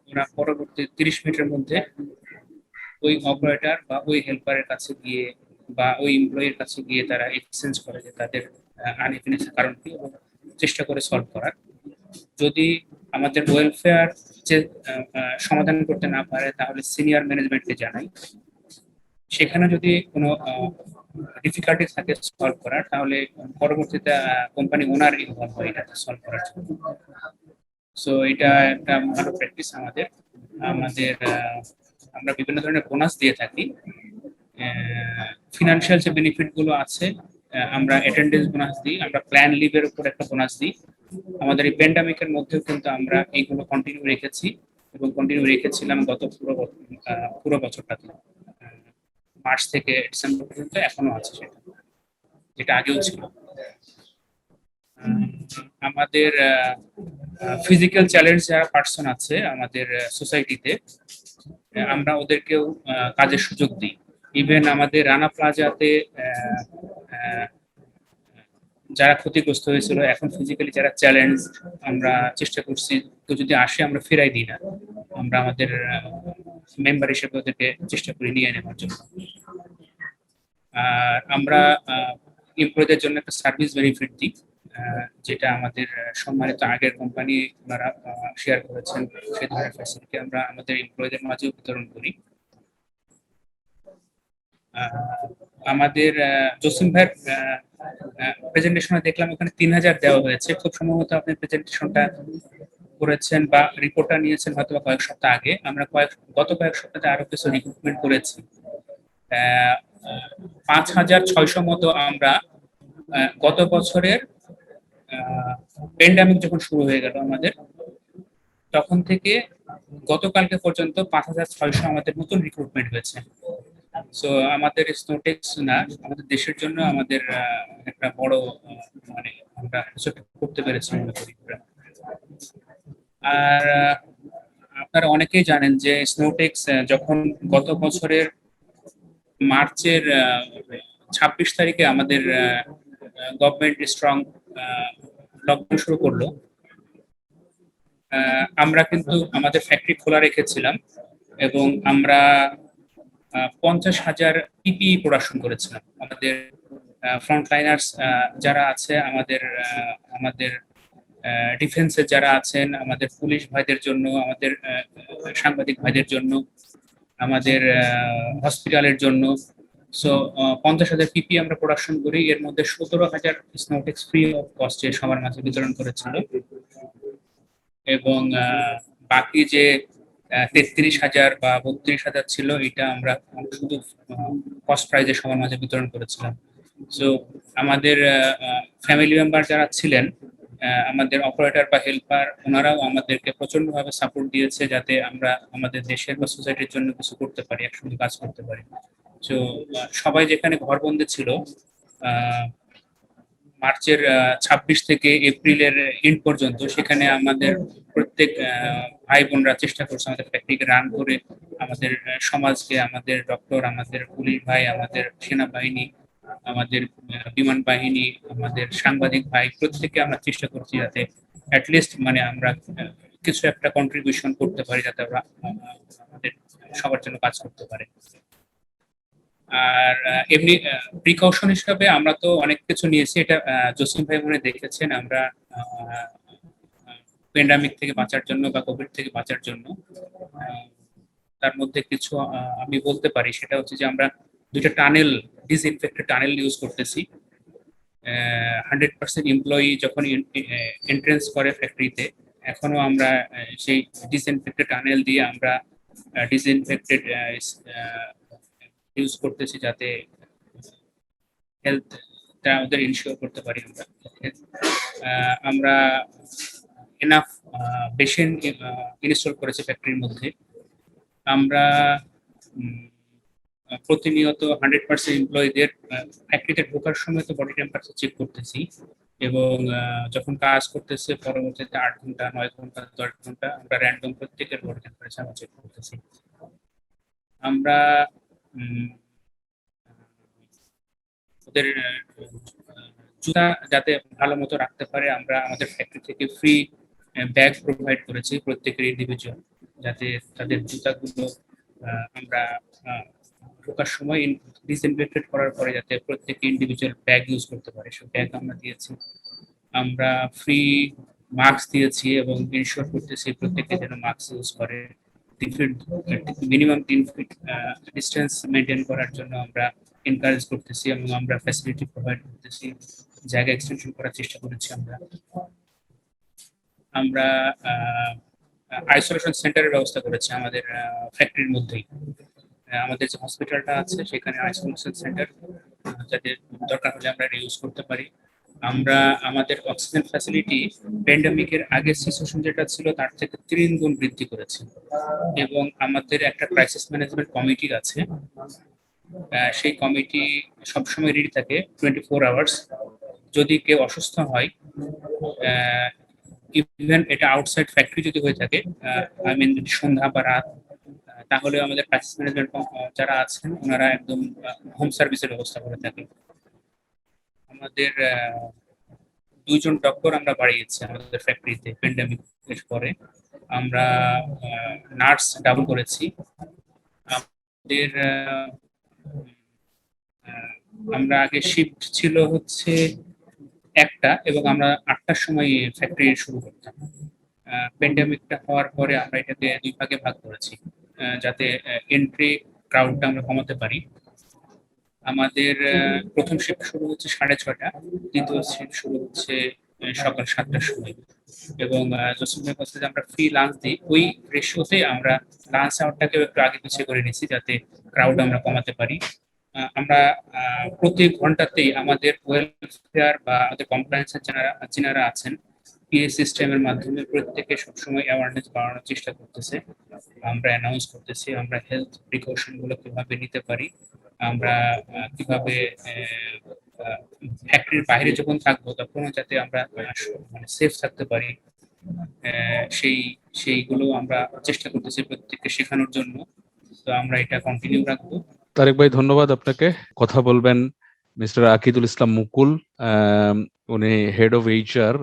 ওরা পরবর্তী 30 মিনিটের মধ্যে ওই অপারেটর বা ওই হেল্পারের কাছে গিয়ে বা ওই এমপ্লয়ির কাছে গিয়ে তারা এক্সচেঞ্জ করে যে তাদের আনহ্যাপিনেসের কারণ কি এবং চেষ্টা করে সলভ করার। যদি আমাদের ওয়েলফেয়ার যে সমাধান করতে না পারে তাহলে সিনিয়র ম্যানেজমেন্টকে জানাই। সেখানে যদি কোনো ডিফিকাল্টি থাকে সলভ করার, তাহলে পরবর্তীতে কোম্পানি ওনার ইনভলভ হয় এটা সলভ করার জন্য। সো এটা একটা ভালো প্র্যাকটিস আমাদের। আমরা বিভিন্ন ধরনের বোনাস দিয়ে থাকি। ফিনান্সিয়াল যে বেনিফিট গুলো আছে, আমরা অ্যাটেন্ডেন্স বোনাস দিই, আমরা প্ল্যান লিভের উপর একটা বোনাস দিই। আমাদের এই প্যান্ডামিকের মধ্যেও কিন্তু আমরা এইগুলো কন্টিনিউ রেখেছি এবং কন্টিনিউ রেখেছিলাম গত পুরো বছরটাতে, মার্চ থেকে ডিসেম্বর পর্যন্ত এখনো আছে সেটা, যেটা আগেও ছিল। আমাদের ফিজিক্যাল চ্যালেঞ্জ যারা পার্সন আছে আমাদের সোসাইটিতে, আমরা ওদেরকেও কাজের সুযোগ দিই। ইভেন আমাদের রানা প্লাজাতে যারা ক্ষতিগ্রস্ত হয়েছিল, এখন ফিজিক্যালি যারা চ্যালেঞ্জ, আমরা চেষ্টা করছি তো যদি আসে আমরা ফেরাই দিই না, আমরা আমাদের মেম্বার হিসেবে ওদেরকে চেষ্টা করি নিয়ে নেওয়ার জন্য। আর আমরা এমপ্লয়ীদের জন্য একটা সার্ভিস বেনিফিট দিই, যেটা আমাদের সম্মানিত আগের কোম্পানি ওনারা শেয়ার করেছেন, সেই ধরনের ফ্যাসিলিটি আমরা আমাদের এমপ্লয়ীদের মাঝেও বিতরণ করি। আমাদের জসিম ভাইয়ের প্রেজেন্টেশনে দেখলাম ওখানে 3000 দেওয়া হয়েছে, খুব সম্ভবত আপনি প্রেজেন্টেশনটা করেছেন বা রিপোর্টটা নিয়েছেন হয়তো কয়েক সপ্তাহ আগে। আমরা গত কয়েক সপ্তাহে আরো কিছু রিক্রুটমেন্ট করেছি। 5600 মতো আমরা গত বছরের প্যান্ডামিক যখন শুরু হয়ে গেল আমাদের, তখন থেকে গতকালকে পর্যন্ত 5600 আমাদের নতুন রিক্রুটমেন্ট হয়েছে। সো আমাদের স্নোটেক্স না, আমাদের দেশের জন্য আমাদের একটা বড় মানে আমরা কিছু করতে পেরেছি মনে করি। আর আপনারা অনেকেই জানেন যে স্নোটেক্স যখন গত বছরের মার্চের 26 তারিখে আমাদের গভর্নমেন্ট স্ট্রং লকডাউন শুরু করলো, আমরা কিন্তু আমাদের ফ্যাক্টরি খোলা রেখেছিলাম এবং আমরা 50,000 পিপিই প্রোডাকশন করেছিলাম। আমাদের ফ্রন্টলাইনার্স যারা আছে, আমাদের ডিফেন্সের যারা আছেন, আমাদের পুলিশ ভাইদের জন্য, আমাদের সাংবাদিক ভাইদের জন্য, আমাদের হসপিটালের জন্য। সো 50,000 পিপি আমরা প্রোডাকশন করি, এর মধ্যে 17,000 স্নোটেক্স ফ্রি অফ কস্টে সবার মাঝে বিতরণ করেছিল এবং বাকি যে 33,000 বা 32,000 ছিল, এটা আমরা শুধু কস্ট প্রাইজে সবার মাঝে বিতরণ করেছিলাম। সো আমাদের ফ্যামিলি মেম্বার যারা ছিলেন, আমাদের অপারেটর বা হেল্পার, ওনারাও আমাদেরকে প্রচন্ডভাবে সাপোর্ট দিয়েছে যাতে আমরা আমাদের দেশের বা সোসাইটির জন্য কিছু করতে পারি, একসঙ্গে কাজ করতে পারি। তো সবাই যেখানে ঘরবন্দি ছিল, মার্চের 26 থেকে এপ্রিলের এন্ড পর্যন্ত, সেখানে আমাদের প্রত্যেক ভাই বোনরা চেষ্টা করছে আমাদের ফ্যাক্টরিকে রান করে আমাদের সমাজকে, আমাদের ডক্টর, আমাদের পুলিশ ভাই, আমাদের সেনাবাহিনী, আমাদের বিমান বাহিনী, আমাদের সাংবাদিক ভাই, প্রত্যেকে আমরা চেষ্টা করছি যাতে অ্যাটলিস্ট মানে আমরা কিছু একটা কন্ট্রিবিউশন করতে পারি, যাতে আমরা আমাদের সবার জন্য কাজ করতে পারি। আর এমনি প্রিকশন হিসাবে আমরা তো অনেক কিছু নিয়েছি, এটা জসিম ভাই মনে দেখেছেন। আমরা প্যান্ডামিক থেকে বাঁচার জন্য বা কোভিড থেকে বাঁচার জন্য তার মধ্যে কিছু আমি বলতে পারি, সেটা হচ্ছে যে আমরা 2টা টানেল, ডিসইনফেক্টেড টানেল ইউজ করতেছি। 100% এমপ্লয়ি যখন এন্ট্রেন্স করে ফ্যাক্টরিতে, এখনো আমরা সেই ডিসইনফেক্টেড টানেল দিয়ে আমরা ডিসইনফেক্টেড ইউজ করতেছি যাতে হেলথটা ওদের ইনশিওর করতে পারি আমরা এনাফ বেসিন ইনস্টল করেছি ফ্যাক্টরির মধ্যে। আমরা প্রতিনিয়ত 100% এমপ্লয়ীদের ফ্যাক্টরিতে ঢোকার সময় তো বডি টেম্পারেচার চেক করতেছি এবং যখন কাজ করতেছে পরবর্তীতে 8 ঘন্টা, 9 ঘন্টা, 10 ঘন্টা আমরা র্যান্ডম প্রত্যেকের বডি টেম্পারেচার চেক করতেছি। আমরা ওদের জুতা যাতে ভালো মতো রাখতে পারে, আমরা আমাদের ফ্যাক্টরি থেকে ফ্রি ব্যাগ প্রোভাইড করেছি প্রত্যেকের ইন্ডিভিজুয়াল, যাতে তাদের জুতাগুলো আমরা ঢোকার সময় ডিসইনফেক্টেড করার পরে যাতে প্রত্যেকে ইন্ডিভিজুয়াল ব্যাগ ইউজ করতে পারে, সেই ব্যাগ আমরা দিয়েছি। আমরা ফ্রি মাস্ক দিয়েছি এবং ইনশিওর করতেছি প্রত্যেকে যেন মাস্ক ইউজ করে। মিনিমাম 3 ফিট ডিস্টেন্স মেনটেন করার জন্য আমরা এনকারেজ করতেছি এবং আমরা ফ্যাসিলিটি প্রোভাইড করতেছি, জায়গা এক্সটেনশন করার চেষ্টা করেছি। আমরা আইসোলেশন সেন্টারের ব্যবস্থা করেছি আমাদের ফ্যাক্টরির মধ্যেই। আমাদের যে হসপিটালটা আছে সেখানে আইসোলেশন সেন্টার, যাতে দরকার হলে আমরা ইউজ করতে পারি। আমরা আমাদের অক্সিজেন ফ্যাসিলিটি প্যান্ডেমিকের আগে সিচুয়েশন যেটা ছিল তার থেকে 3 গুণ বৃদ্ধি করেছি। এবং আমাদের একটা ক্রাইসিস ম্যানেজমেন্ট কমিটি আছে, সেই কমিটি সবসময় রেডি থাকে 24 আওয়ার্স। যদি কেউ অসুস্থ হয়, ইভেন এটা আউটসাইড ফ্যাক্টরি যদি হয়ে থাকে, আই মিন সন্ধ্যা বা রাত, তাহলে আমাদের ক্রাইসিস ম্যানেজমেন্ট যারা আছেন ওনারা একদম হোম সার্ভিসের ব্যবস্থা করে থাকে। আমাদের 2 জন ডক্টর আমরা বাড়িয়েছি আমাদের ফ্যাক্টরিতে প্যান্ডেমিক এর পরে। আমরা নার্স ডাবল করেছি। আমাদের আমরা আগে শিফট ছিল হচ্ছে 1টা, এবং আমরা 8টার সময় ফ্যাক্টরি শুরু করতাম। প্যান্ডেমিকটা হওয়ার পরে আমরা এটাকে 2 ভাগে ভাগ করেছি, যাতে এন্ট্রি ক্রাউডটা আমরা কমাতে পারি। আমাদের প্রথম শিফট শুরু হচ্ছে 6:30, দ্বিতীয় শিফট শুরু হচ্ছে সকাল 7টার সময়। এবং জসিমের কাছে যে আমরা ফ্রি লাঞ্চ দিই, ওই রেশিওতে আমরা লাঞ্চ আওয়ারটাকে একটু আগে পিছিয়ে করে নিচ্ছি, যাতে ক্রাউড আমরা কমাতে পারি। আমরা প্রতি ঘন্টাতেই আমাদের ওয়েলফেয়ার বা আমাদের কমপ্লায়েন্সের যারা আছেন পিএ সিস্টেমের মাধ্যমে প্রত্যেকে সবসময় অ্যাওয়ারনেস বাড়ানোর চেষ্টা করতেছে। আমরা অ্যানাউন্স করতেছি আমরা হেলথ প্রিকশন গুলো কিভাবে নিতে পারি, আমরা কিভাবে ফ্যাক্টরির বাইরে যখন থাকবো তখনও যাতে আমরা মানে সেফ থাকতে পারি, সেইগুলো আমরা চেষ্টা করতেছি প্রত্যেককে শেখানোর জন্য। তো আমরা এটা কন্টিনিউ রাখবো। তারেক ভাই, ধন্যবাদ আপনাকে। কথা বলবেন মিস্টার আকিদুল ইসলাম মুকুল, উনি হেড অফ এইচআর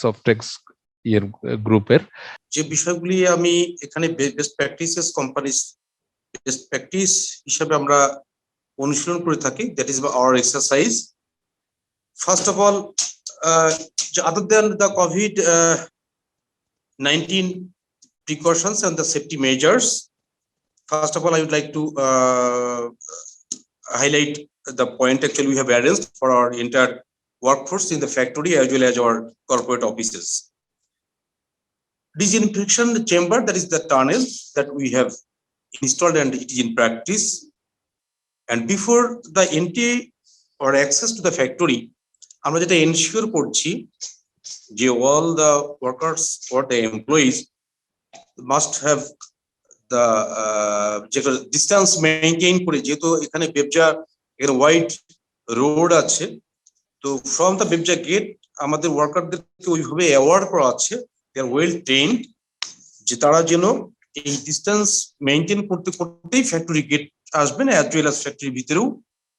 সফটেক্স গ্রুপের। যে বিষয়গুলি আমি এখানে best practices companies best practice হিসাবে আমরা অনুশীলন করে থাকি, that is our exercise. First of all, other than the COVID-19 precautions and the safety measures, first of all, I would like to highlight the point actually we have arranged for our entire workforce in the factory as well as our corporate offices. Disinfection chamber, that is the tunnel that we have installed and it is in practice. And before the entry or access to the factory, আমরা যেটা ensure করছি যে all the workers or the employees must have the যেটা distance maintain করে, যেহেতু এখানে বেবজা এখানে wide road আছে, তো ফ্রম দ্য বেবজা গেট আমাদের ওয়ার্কারদেরকে ওইভাবে অ্যাওয়ার্ড করা আছে, দে আর ওয়েল ট্রেন্ড, যে তারা যেন এই ডিসটেন্স মেইনটেইন করতে করতেই ফ্যাক্টরি গেট আসবেন, অ্যাজ ওয়েল অ্যাজ ফ্যাক্টরির ভিতরেও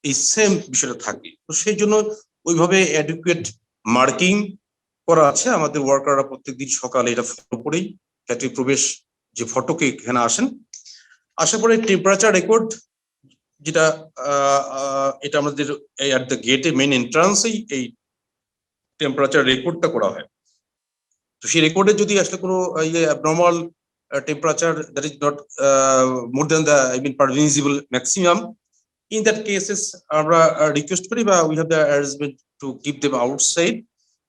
এই সেম বিষয়টা থাকে। তো সেই জন্য ওইভাবে অ্যাডিকুয়েট মার্কিং করা আছে। আমাদের ওয়ার্কাররা প্রত্যেকদিন সকালে এটা ফলো করেই ফ্যাক্টরি প্রবেশ যে ফটকে এখানে আসেন, আসার পরে টেম্পারেচার রেকর্ড, যেটা এটা আমাদের এট দ্য গেটে মেইন এন্ট্রান্সেই এই টেম্পারেচার রেকর্ডটা করা হয়। তো সেই রেকর্ডে যদি আসলে কোনো abnormal temperature that is not more than the permissible maximum, in that cases আমরা রিকোয়েস্ট করি বা we have the arrangement to keep them outside,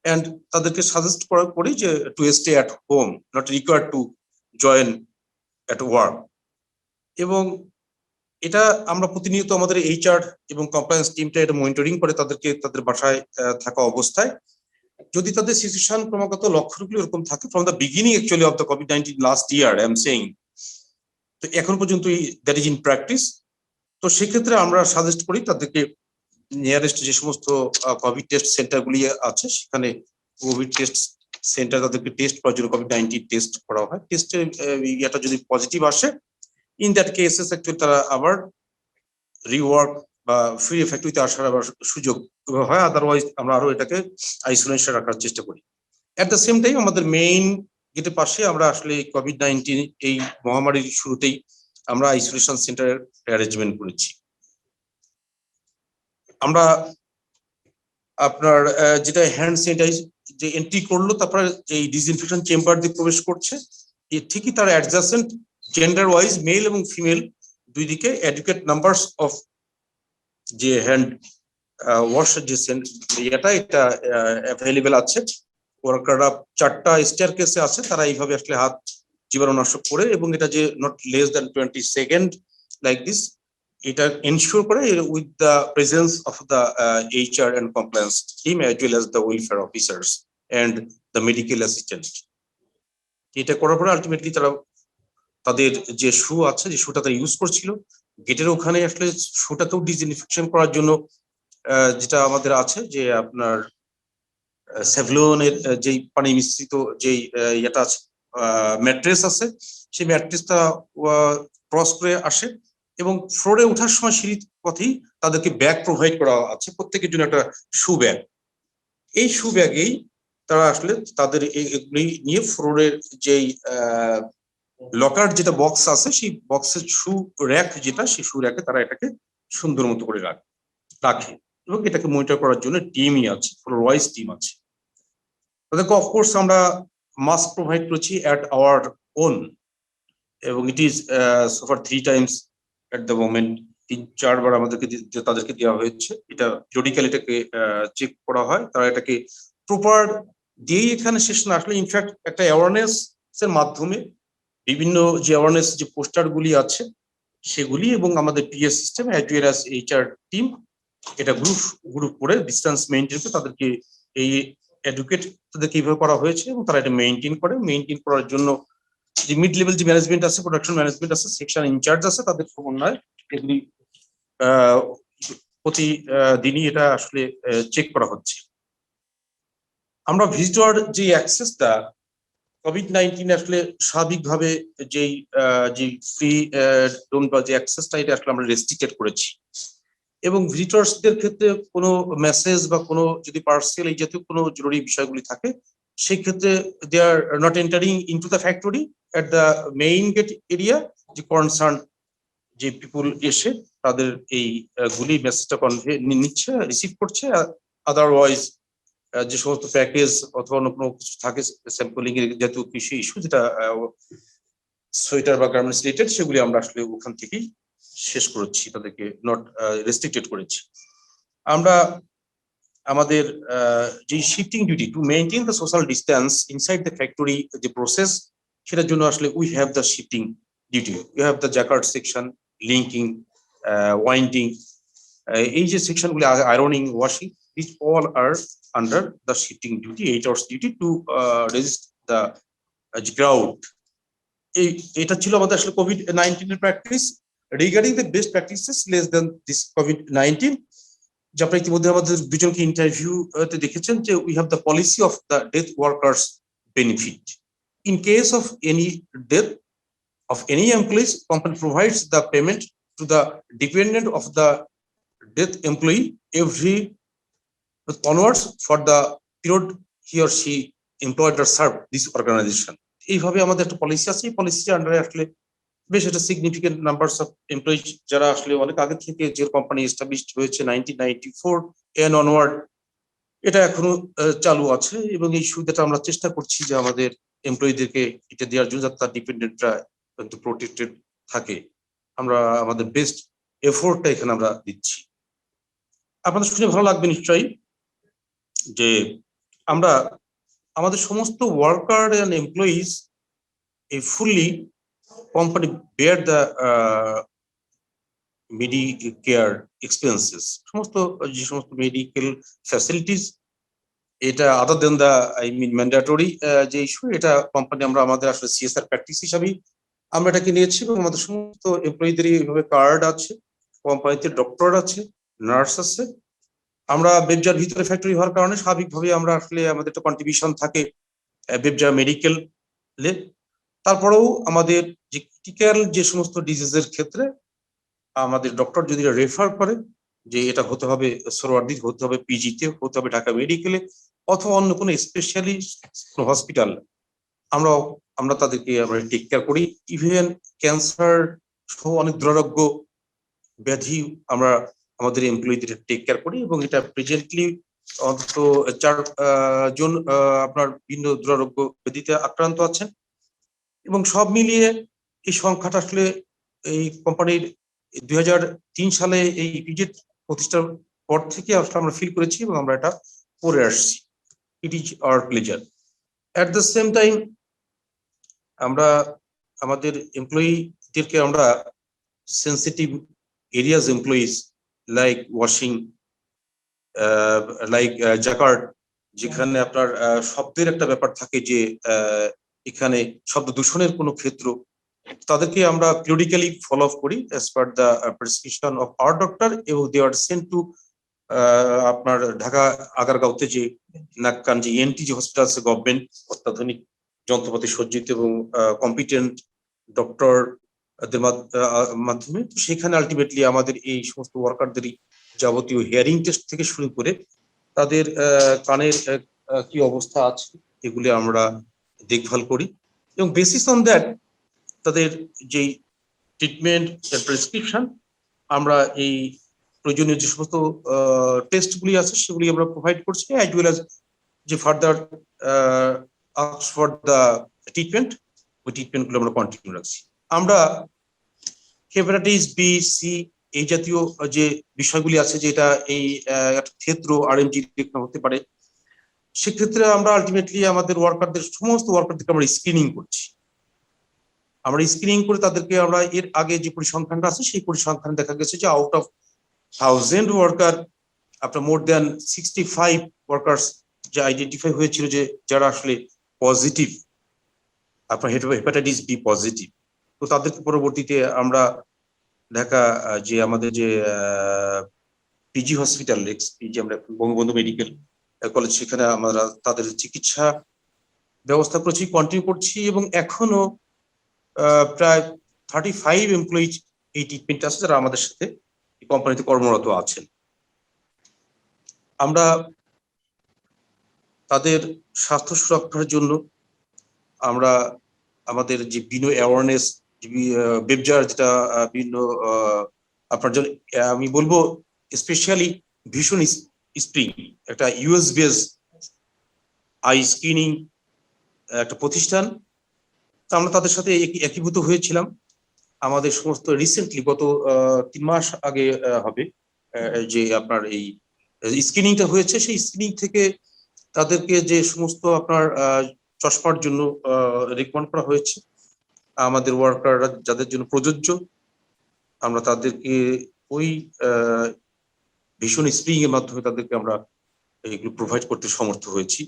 and তাদেরকে সাজেস্ট করি যে to stay at home, not required to join at work. এবং এটা আমরা প্রতিনিয়ত আমাদের এইচআর এবং কমপ্লায়েন্স টিমটা এটা মনিটরিং করে তাদেরকে তাদের বাসায় থাকা অবস্থায় যদি তাদের সিচুয়েশন ক্রমাগত লক্ষণগুলো এরকম থাকে from the beginning actually of the COVID-19 last year, I am saying, তো এখন পর্যন্ত দ্যাট ইজ ইন প্র্যাকটিস। তো সেক্ষেত্রে আমরা সাজেস্ট করি তাদেরকে নিয়ারেস্ট যে সমস্ত কোভিড টেস্ট সেন্টারগুলি আছে সেখানে কোভিড টেস্ট সেন্টার তাদেরকে টেস্ট করার জন্য COVID-19 টেস্ট করা হয়। টেস্টের ইয়েটা যদি পজিটিভ আসে, ইন দ্যাট কেসেস অ্যাকচুয়ালি তারা আবার রিওয়ার্ক বা ফ্রি ফ্যাক্টরিতে আসার আবার সুযোগ হয়, আদারওয়াইজ আমরা আরো এটাকে আইসোলেশন রাখার চেষ্টা করি। অ্যাট দ্য সেম টাইম আমাদের মেইন গেটের পাশে আমরা আসলে COVID-19 এই মহামারীর শুরুতেই আমরা আইসোলেশন সেন্টারের অ্যারেঞ্জমেন্ট করেছি। আমরা আপনার যেটা হ্যান্ড স্যানিটাইজ যে এন্ট্রি করলো, তারপরে এই ডিসইনফেকশন চেম্বার দিয়ে প্রবেশ করছে, ঠিকই তার অ্যাডজাসেন্ট জেন্ডার ওয়াইজ মেল এবং ফিমেল দুই দিকে অ্যাডুকেট নাম্বারস অফ যে হ্যান্ড ওয়াশ যে এটা অ্যাভেলেবেল আছে। ওয়ার্কাররা 4টা স্টেয়ার কেসে আছে, তারা এইভাবে আসলে হাত জীবাণুনাশক করে, এবং এটা যে not less than 20 second like this, এটা এনশিওর করে with the presence of the HR and compliance team as well as the welfare officers and the medical assistant. এটা করার পরে আলটিমেটলি তারা তাদের যে শু আছে, যে শুটা তারা ইউজ করছিল, গেটের ওখানে আসলে শুটাকেও ডিসইনফেকশন করার জন্য যেটা আমাদের আছে, যে আপনার সেভলনের যেই পানি মিশ্রিত যেই এটা আছে ম্যাট্রেস আছে, সেই ম্যাট্রেসটা ক্রস করে আসে, এবং ফ্লোরে ওঠার সময় সিঁড়ির পথেই তাদেরকে ব্যাগ প্রোভাইড করা আছে, প্রত্যেকের জন্য একটা শু ব্যাগ। এই শু ব্যাগেই তারা আসলে তাদের এগুলি নিয়ে ফ্লোরের যেই লকার যেটা বক্স আছে, সেই বক্সের শু র্যাক যেটা, সেই শু র্যাকে তারা এটাকে সুন্দর মতো করে রাখে, এবং এটাকে মনিটর করার জন্য টিমই আছে, ফ্লোর ওয়াইজ টিম আছে। তাদেরকে অফকোর্স আমরা মাস্ক প্রোভাইড করেছি অ্যাট আওয়ার ওন, এবং ইট ইজ সোফার 3 times এট দ্য মোমেন্ট, 3-4 বার আমাদেরকে তাদেরকে দেওয়া হয়েছে। এটা পিরিয়ডিক্যালি এটাকে চেক করা হয়, তারা এটাকে প্রপার দিয়েই এখানে শেষ না, আসলে ইনফ্যাক্ট একটা অ্যাওয়ারনেস এর মাধ্যমে বিভিন্ন যে অ্যাওয়ারনেস যে পোস্টার গুলি আছে সেগুলি, এবং আমাদের PS system as well as HR team এটা গ্রুপ করে ডিস্টেন্স মেইনটেইন করে তাদেরকে এই এডুকেট তাদেরকে এইভাবে করা হয়েছে, এবং তারা এটা মেইনটেইন করার জন্য যে মিড লেভেল যে ম্যানেজমেন্ট আছে, প্রোডাকশন ম্যানেজমেন্ট আছে, সেকশন ইনচার্জ আছে, তাদের সমন্বয় এগুলি প্রতি দিনই এটা আসলে চেক করা হচ্ছে। আমরা ভিজিটর যে অ্যাক্সেসটা COVID-19 আসলে স্বাভাবিকভাবে যেই যে ফ্রি ডোন বা যে অ্যাক্সেসটা, এটা আসলে আমরা রেস্ট্রিক্টেড করেছি, এবং ভিজিটরসদের ক্ষেত্রে কোনো মেসেজ বা কোনো যদি পার্সেল এই জাতীয় কোনো জরুরি বিষয়গুলি থাকে, সেই ক্ষেত্রে they are not entering into the factory at the main gate area, যে কনসার্ন যে পিপুল এসে তাদের এই গুলি মেসেজটা নিচ্ছে, রিসিভ করছে। আদারওয়াইজ যে সমস্ত প্যাকেজ অথবা অন্য কোনো কিছু থাকে স্যাম্পলিং এর জাতীয় কিছু ইস্যু, যেটা সোয়েটার বা গার্মেন্টস রিলেটেড, সেগুলি আমরা আসলে ওখান থেকেই শেষ করেছি, তাদেরকে নট রেস্ট্রিক্টেড করেছি। আমরা আমাদের যে shifting duty to maintain the social distance inside the factory যে প্রসেস, সেটার জন্য আসলে we have the shifting duty, we have the jacquard section, linking, winding, এই যে সেকশনগুলি ironing, washing, these all are under the shifting duty, 8 hours duty to resist the crowd. এটা ছিল আমাদের আসলে COVID-19 এর practice. Regarding the best practices less than this COVID-19, যে আপনারা ইতিমধ্যে আমাদের দুজনকে ইন্টারভিউতে দেখেছেন, যে we have the policy of the death workers benefit. In case of any death of any employees, company provides the payment to the dependent of the death employee every onwards for the period he or she employed or served this organization. এইভাবে আমাদের একটা policy আছে, এই পলিসির আন্ডারে আসলে বেশ একটা সিগনিফিকেন্ট নাম্বারস অফ এমপ্লয়ি যারা আসলে অনেক আগে থেকে যে কোম্পানি এস্টাবলিশড হয়েছে 1994 এন্ড অনওয়ার্ড, এটা এখনো চালু আছে, এবং এই সুবিধাটা আমরা চেষ্টা করছি যে আমাদের এমপ্লয়ীদেরকে এটা দেওয়ার জন্য, যাতে তার ডিপেন্ডেন্টরা কিন্তু প্রোটেক্টেড থাকে। আমরা আমাদের বেস্ট এফোর্টটা এখানে আমরা দিচ্ছি। আপনাদের শুনে ভালো লাগবে নিশ্চয়ই যে আমরা আমাদের সমস্ত ওয়ার্কার এন্ড এমপ্লয়িজ এই fully company bear the medicare expenses, সমস্ত যে সমস্ত মেডিকেল ফ্যাসিলিটিস, এটা আদার দেন দ্য ম্যান্ডেটরি যে ইস্যু, এটা কোম্পানি আমরা আমাদের আসলে CSR প্র্যাকটিস হিসাবেই আমরা এটাকে নিয়েছি, এবং আমাদের সমস্ত এমপ্লয়ীদের এইভাবে কার্ড আছে, কোম্পানিতে ডক্টর আছে, নার্স আছে। আমরা বেবজার ভিতরে ফ্যাক্টরি হওয়ার কারণে স্বাভাবিকভাবে আমরা আসলে আমাদের একটা কন্ট্রিবিউশন থাকে বেবজার মেডিকেল। তারপরেও আমাদের যে ক্রিটিক্যাল যে সমস্ত ডিজিজের ক্ষেত্রে আমাদের ডক্টর যদি রেফার করে যে এটা হতে হবে সোহরাওয়ার্দী, হতে হবে PG-তে, হতে হবে ঢাকা মেডিকেলে, অথবা অন্য কোনো স্পেশালি হসপিটাল, আমরা তাদেরকে আমরা টেক কেয়ার করি। ইভেন ক্যান্সার সহ অনেক দুরারোগ্য ব্যাধি আমরা আমাদের এমপ্লয়ীদের টেক কেয়ার করি, এবং এটা প্রেজেন্টলি অন্তত 4 জন আপনার ভিন্ন দুরারোগ্য ব্যাধিতে আক্রান্ত আছেন, এবং সব মিলিয়ে এই সংখ্যাটা আসলে এই কোম্পানির 2003 সালে এই ইপিজেড প্রতিষ্ঠার পর থেকে আসলে আমরা ফিল করেছি, এবং আমরা এটা করে আসছি। It is our pleasure. At the same time আমরা আমাদের এমপ্লয়িদেরকে আমরা sensitive areas employees like washing, like jacquard, যেখানে আপনার শব্দের একটা ব্যাপার থাকে, যে এখানে শব্দ দূষণের কোনো ক্ষেত্র, তাদেরকে আমরা ক্লিনিক্যালি ফলো আপ করি as per the prescription of our doctor, এবং দে আর সেন্ট টু আপনার ঢাকা আগারগাঁওতে যে নাক কান যে ENT যে হসপিটাল আছে গভর্নমেন্ট, অত্যাধুনিক যন্ত্রপাতি সজ্জিত এবং কম্পিটেন্ট ডক্টর মাধ্যমে, তো সেখানে আলটিমেটলি আমাদের এই সমস্ত ওয়ার্কারদেরই যাবতীয় হিয়ারিং টেস্ট থেকে শুরু করে তাদের কানের কি অবস্থা আছে এগুলি আমরা দেখভাল করি, এবং বেসিস অন দ্যাট তাদের যেই ট্রিটমেন্ট প্রেসক্রিপশন আমরা এই প্রয়োজনীয় যে সমস্ত টেস্টগুলি আছে সেগুলি আমরা প্রোভাইড করছি, অ্যাজ ওয়েল অ্যাজ যে further ask for the treatment, ওই ট্রিটমেন্টগুলো আমরা কন্টিনিউ রাখছি। আমরা হেপাটাইটিস বি, সি এই জাতীয় যে বিষয়গুলি আছে, যেটা এই একটা ক্ষেত্র RMG হতে পারে, সেক্ষেত্রে আমরা আলটিমেটলি আমাদের ওয়ার্কারদের সমস্ত ওয়ার্কারদেরকে আমরা স্ক্রিনিং করছি। আমরা স্ক্রিনিং করে তাদেরকে আমরা এর আগে যে পরিসংখ্যানটা আছে সেই পরিসংখ্যানে দেখা গেছে যে আউট অফ 1000 ওয়ার্কার আপনার মোর দ্যান 65 ওয়ার্কার্স যে আইডেন্টিফাই হয়েছিল যে যারা আসলে পজিটিভ, আপনার হেপাটাইটিস বি পজিটিভ। তো তাদেরকে পরবর্তীতে আমরা ঢাকা যে আমাদের যে পিজি হসপিটাল পিজি আমরা বঙ্গবন্ধু মেডিকেল কলেজ, সেখানে আমরা তাদের চিকিৎসা ব্যবস্থা করছি, কন্টিনিউ করছি, এবং এখনো প্রায় 35 এমপ্লয়ি এই ট্রিটমেন্ট আছে যারা আমাদের সাথে কোম্পানিতে কর্মরত আছেন। আমরা তাদের স্বাস্থ্য সুরক্ষার জন্য আমরা আমাদের যে বিভিন্ন অ্যাওয়ারনেস বেবজার, যেটা বিভিন্ন আপনার জন্য আমি বলবো স্পেশালি ভীষণ স্প্রিং একটা US বেস আই স্ক্রিনিং একটা প্রতিষ্ঠান, আমরা তাদের সাথে একীভূত হয়েছিলাম। আমাদের সমস্ত রিসেন্টলি গত 3 মাস আগে হবে যে আপনার এই স্ক্রিনিংটা হয়েছে, সেই স্ক্রিনিং থেকে তাদেরকে যে সমস্ত আপনার চশমার জন্য রিকমেন্ড করা হয়েছে, আমাদের ওয়ার্কাররা যাদের জন্য প্রযোজ্য, আমরা তাদেরকে ওই ভীষণ স্প্রিং এর মাধ্যমে তাদেরকে আমরা এগুলো প্রোভাইড করতে সমর্থ হয়েছি,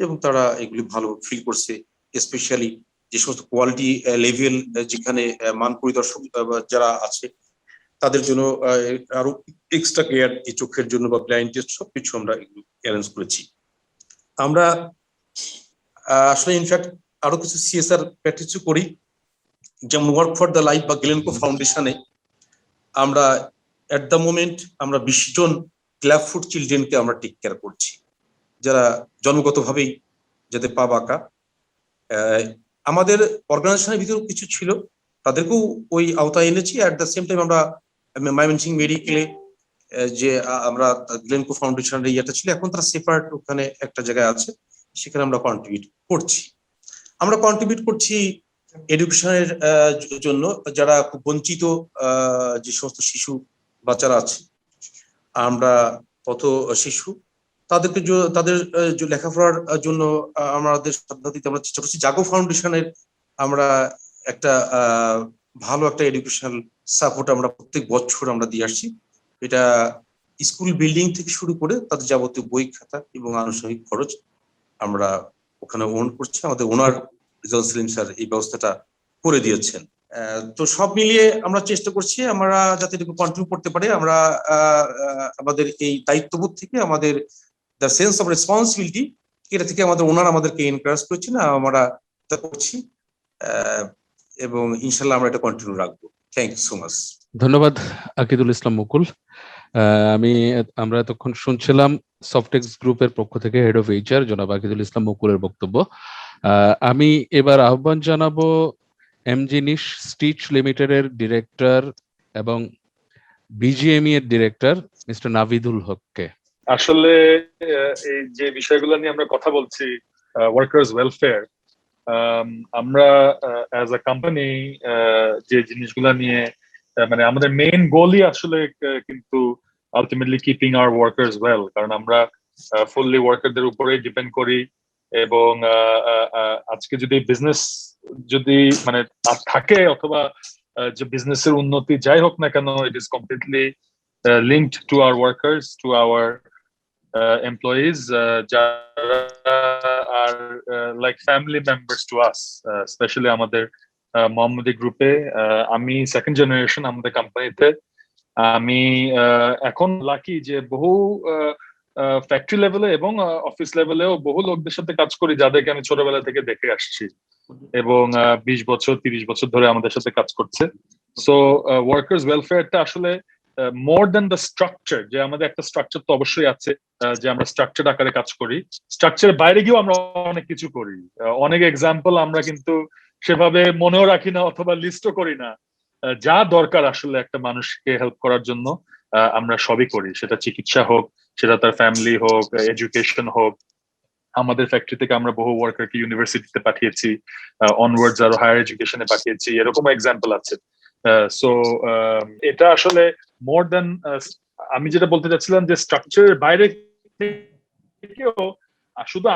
এবং তারা এগুলি ভালো ফিল করছে। স্পেশালি যে সমস্ত কোয়ালিটি লেভেল যেখানে মান পরিদর্শক যারা আছে তাদের জন্য আরো এক্সট্রা কেয়ার, এই চোখের জন্য বা ব্লাইন্ড টেস্ট সবকিছু আমরা এগুলো অ্যারেঞ্জ করেছি। আমরা আসলে ইনফ্যাক্ট আরো কিছু CSR প্র্যাকটিস করি, যেমন ওয়ার্ক ফর দ্য লাইফ বা গ্লেনকো ফাউন্ডেশনে আমরা এট দ্য মোমেন্ট আমরা 20 জন ক্ল্যাবফুট চিলড্রেনকে আমরা টেক কেয়ার করছি, যারা জন্মগতভাবেই যাতে পা বাঁকা। আমাদের অর্গানাইজেশনের ভিতরেও কিছু ছিল, তাদেরকেও ওই আওতায় এনেছি। অ্যাট দ্য সেম টাইম আমরা ময়মনসিংহ মেডিকেলে যে আমরা গ্লেনকো ফাউন্ডেশনের ইয়েটা ছিল, এখন তারা সেপারেট ওখানে একটা জায়গায় আছে, সেখানে আমরা কন্ট্রিবিউট করছি। আমরা কন্ট্রিবিউট করছি এডুকেশনের জন্য, যারা খুব বঞ্চিত যে সমস্ত শিশু বাচ্চারা আছে, আমরা পথ শিশু, তাদেরকে তাদের লেখাপড়ার জন্য আমাদের পদ্ধতিতে আমরা চেষ্টা করছি। জাগো ফাউন্ডেশনের আমরা একটা ভালো একটা এডুকেশনাল সাপোর্ট আমরা প্রত্যেক বছর আমরা দিয়ে আসছি। এটা স্কুল বিল্ডিং থেকে শুরু করে তাদের যাবতীয় বই খাতা এবং আনুষঙ্গিক খরচ আমরা ওখানে ওন করছি। আমাদের ওনার রিজাল সেলিম স্যার এই ব্যবস্থাটা করে দিয়েছেন। তো সব মিলিয়ে আমরা চেষ্টা করছি আমরা যাতে এটুকু কন্টিনিউ করতে পারি। আমরা আমাদের এই দায়িত্ববোধ থেকে আমাদের দ্য সেন্স অফ রেসপন্সিবিলিটি, এটা থেকে আমাদের ওনার আমাদেরকে এনকারেজ করছেন, আমরা তা করছি, এবং ইনশাল্লাহ আমরা এটা কন্টিনিউ রাখবো। Thank you so much. ধন্যবাদ আকিদুল ইসলাম মুকুল। আমরা এতক্ষণ শুনছিলাম সফটেক্স গ্রুপের পক্ষ থেকে হেড অফ HR জনাব আকিদুল ইসলাম মুকুলের বক্তব্য। আমি এবার আহ্বান জানাবো MG নিশ স্টিচ লিমিটেডের ডিরেক্টর এবং BGME এর ডিরেক্টর মিস্টার নাভিদুল হককে। আসলে এই যে বিষয়গুলো নিয়ে আমরা কথা বলছি, ওয়ার্কার্স ওয়েলফেয়ার, আমরা অ্যাজ আ কোম্পানি যে জিনিসগুলো নিয়ে মানে আমাদের মেইন গোলই আসলে কিন্তু ultimately keeping hour workers well, কারণ আমরা ফুললি ওয়ার্কারদের উপরে ডিপেন্ড করি এবং আজকে যদি বিজনেস যদি মানে থাকে অথবা যে বিজনেসের উন্নতি যাই হোক না কেন, it is completely linked to our workers, to our employees, are like family members to us, especially আমাদের মোহাম্মদী গ্রুপে। আমি সেকেন্ড জেনারেশন আমাদের কোম্পানিতে। আমি এখন লাকি যে বহু ফ্যাক্টরি লেভেলে এবং অফিস লেভেলেও বহু লোকদের সাথে কাজ করি যাদেরকে আমি ছোটবেলা থেকে দেখে আসছি এবং 20 বছর 30 বছর ধরে আমাদের সাথে কাজ করছে। সো ওয়ার্কার্স ওয়েলফেয়ারটা আসলে মোর দেন দ্য স্ট্রাকচার, যে আমাদের একটা স্ট্রাকচার তো অবশ্যই আছে, যে আমরা স্ট্রাকচার আকারে কাজ করি, স্ট্রাকচারের বাইরে গিয়েও আমরা অনেক কিছু করি। অনেক এক্সাম্পল আমরা কিন্তু সেভাবে মনেও রাখি না অথবা লিস্টও করি না। যা দরকার আসলে একটা মানুষকে হেল্প করার জন্য আমরা সবই করি, সেটা চিকিৎসা হোক, সেটা তার ফ্যামিলি হোক, এডুকেশন হোক। আমাদের ফ্যাক্টরি থেকে আমরা বহু ওয়ার্কারকে ইউনিভার্সিটিতে পাঠিয়েছি, অনওয়ার্ডস আরো হায়ার এডুকেশনে পাঠিয়েছি, এরকম এক্সাম্পল আছে। সো এটা আসলে মোর দেন, আমি যেটা বলতে চাচ্ছিলাম যে স্ট্রাকচারের বাইরে থেকেও শুধু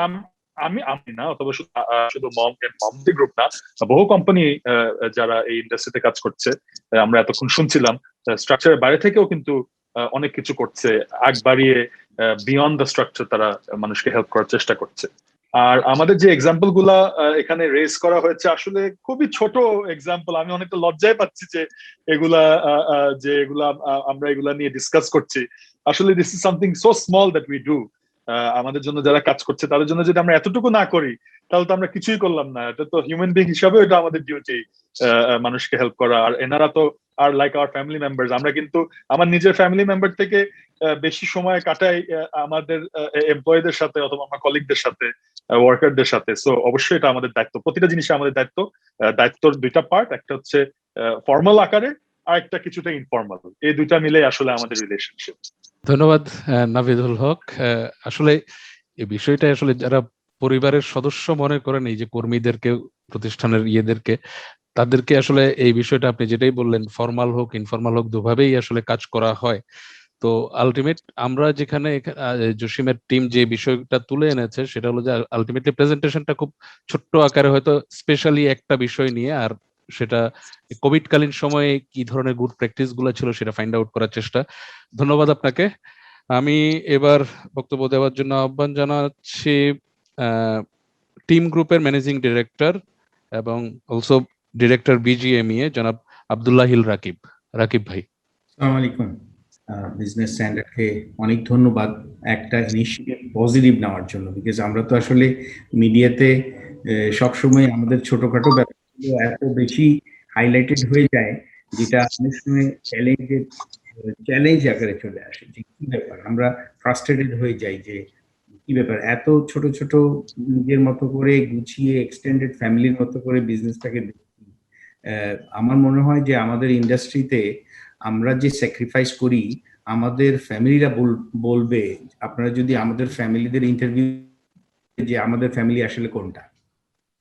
আমি না, অথবা শুধু মোহাম্মদী গ্রুপ না, বহু কোম্পানি যারা এই ইন্ডাস্ট্রিতে কাজ করছে, আমরা এতক্ষণ শুনছিলাম, স্ট্রাকচারের বাইরে থেকেও কিন্তু অনেক কিছু করছে, আগ বাড়িয়ে বিয়ন্ড দ্য স্ট্রাকচার তারা মানুষকে হেল্প করার চেষ্টা করছে। আর আমাদের যে এক্সাম্পল গুলা এখানে রেজ করা হয়েছে আসলে খুবই ছোট এক্সাম্পল। আমি অনেকটা লজ্জায় পাচ্ছি যে এগুলা আমরা এগুলা নিয়ে ডিসকাস করছি। আসলে this is something so small that we do. আমাদের জন্য যারা কাজ করছে তাদের জন্য যদি আমরা এতটুকু না করি তাহলে তো আমরা কিছুই করলাম না। এটা তো হিউম্যান বিং হিসাবে এটা আমাদের ডিউটি, মানুষকে হেল্প করা। আর এনারা তো আর লাইক আওয়ার ফ্যামিলি মেম্বার্স। আমরা কিন্তু আমার নিজের ফ্যামিলি মেম্বার থেকে বেশি সময় কাটাই আমাদের এমপ্লয়ীদের সাথে অথবা আমার কলিগদের সাথে, ওয়ার্কারদের সাথে। সো অবশ্যই এটা আমাদের দায়িত্ব, প্রতিটা জিনিসে আমাদের দায়িত্ব। দায়িত্বর দুইটা পার্ট, একটা হচ্ছে ফর্মাল আকারে আর একটা কিছুটা ইনফর্মাল। এই দুইটা মিলে আসলে আমাদের রিলেশনশিপ। ধন্যবাদ নাভিদুল হক। আসলে এই বিষয়টা আসলে যারা পরিবারের সদস্য মনে করেন, এই যে কর্মীদেরকে, প্রতিষ্ঠানের ইয়েদেরকে, তাদেরকে আসলে এই বিষয়টা আপনি যেটাই বললেন, ফর্মাল হোক ইনফর্মাল হোক, দুভাবেই আসলে কাজ করা হয়। তো আলটিমেট আমরা যেখানে জসিমের টিম যে বিষয়টা তুলে এনেছে সেটা হলো যে আলটিমেটলি প্রেজেন্টেশনটা খুব ছোট্ট আকারে, হয়তো স্পেশালি একটা বিষয় নিয়ে, আর সেটা কোভিড কালীন সময়ে কি ধরনের গুড প্র্যাকটিস গুলো ছিল সেটা ফাইন্ড আউট করার চেষ্টা। ধন্যবাদ আপনাকে। আমি এবার বক্তব্য দেওয়ার জন্য আহ্বান জানাচ্ছি টিম গ্রুপের ম্যানেজিং ডিরেক্টর এবং অলসো ডিরেক্টর বিজিএমইএ জনাব আব্দুল্লাহিল রাকিব। রাকিব ভাই। আসসালামু আলাইকুম। বিজনেস স্ট্যান্ডার্ডকে অনেক ধন্যবাদ একটা ইনিশিয়েটিভ পজিটিভ নেওয়ার জন্য, বিকজ আমরা তো আসলে মিডিয়াতে সবসময় আমাদের ছোটখাটো ব্যাপারগুলো এত বেশি হাইলাইটেড হয়ে যায় যেটা অনেক সময় চ্যালেঞ্জ আকারে চলে আসে যে কি ব্যাপার, আমরা ফ্রাস্ট্রেটেড হয়ে যাই যে কি ব্যাপার, এত ছোট ছোট নিজের মতো করে গুছিয়ে এক্সটেন্ডেড ফ্যামিলির মতো করে বিজনেসটাকে। আমার মনে হয় যে আমাদের ইন্ডাস্ট্রিতে আমরা যে স্যাক্রিফাইস করি, আমাদের ফ্যামিলিরা বলবে, আপনারা যদি আমাদের ফ্যামিলিদের ইন্টারভিউ, যে আমাদের ফ্যামিলি আসলে কোনটা।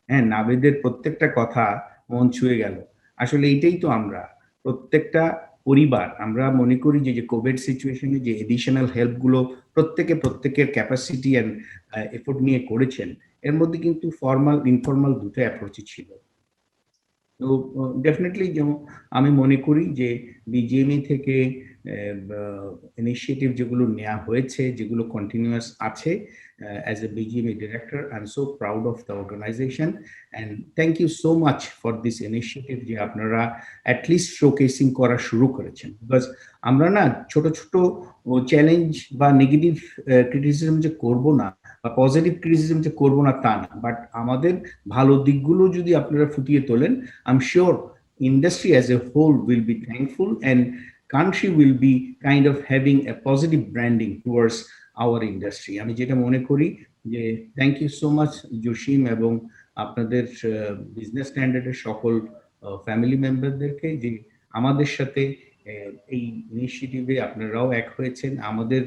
হ্যাঁ, নাভিদের প্রত্যেকটা কথা মন ছুঁয়ে গেল। আসলে এইটাই তো আমরা, প্রত্যেকটা পরিবার। আমরা মনে করি যে কোভিড সিচুয়েশনে যে এডিশনাল হেল্প গুলো প্রত্যেকের ক্যাপাসিটি অ্যান্ড এফোর্ট নিয়ে করেছেন, এর মধ্যে কিন্তু ফর্মাল ইনফর্মাল দুটো অ্যাপ্রোচই ছিল। তো ডেফিনেটলি যেমন আমি মনে করি যে বিজিএমই থেকে ইনিশিয়েটিভ যেগুলো নেওয়া হয়েছে, যেগুলো কন্টিনিউয়াস আছে, as a BGME director, I'm so proud of the organization and thank you so much for this initiative যে আপনারা at least showcasing করা শুরু করেছেন। বিকজ আমরা না ছোট ছোট চ্যালেঞ্জ বা নেগেটিভ ক্রিটিসিজম যে করব না বা পজিটিভ ক্রিটিসিজম যে করব না তা না, বাট আমাদের ভালো দিকগুলো যদি আপনারা ফুটিয়ে তোলেন, I'm sure industry as a whole will be thankful and country will be kind of having a positive branding towards our industry. আমি যেটা মনে করি যে thank you so much Jasim এবং আপনাদের বিজনেস স্ট্যান্ডার্ডের সকল ফ্যামিলি মেম্বারদেরকে যে আমাদের সাথে এই ইনিশিয়েটিভে আপনারাও এক হয়েছেন। আমাদের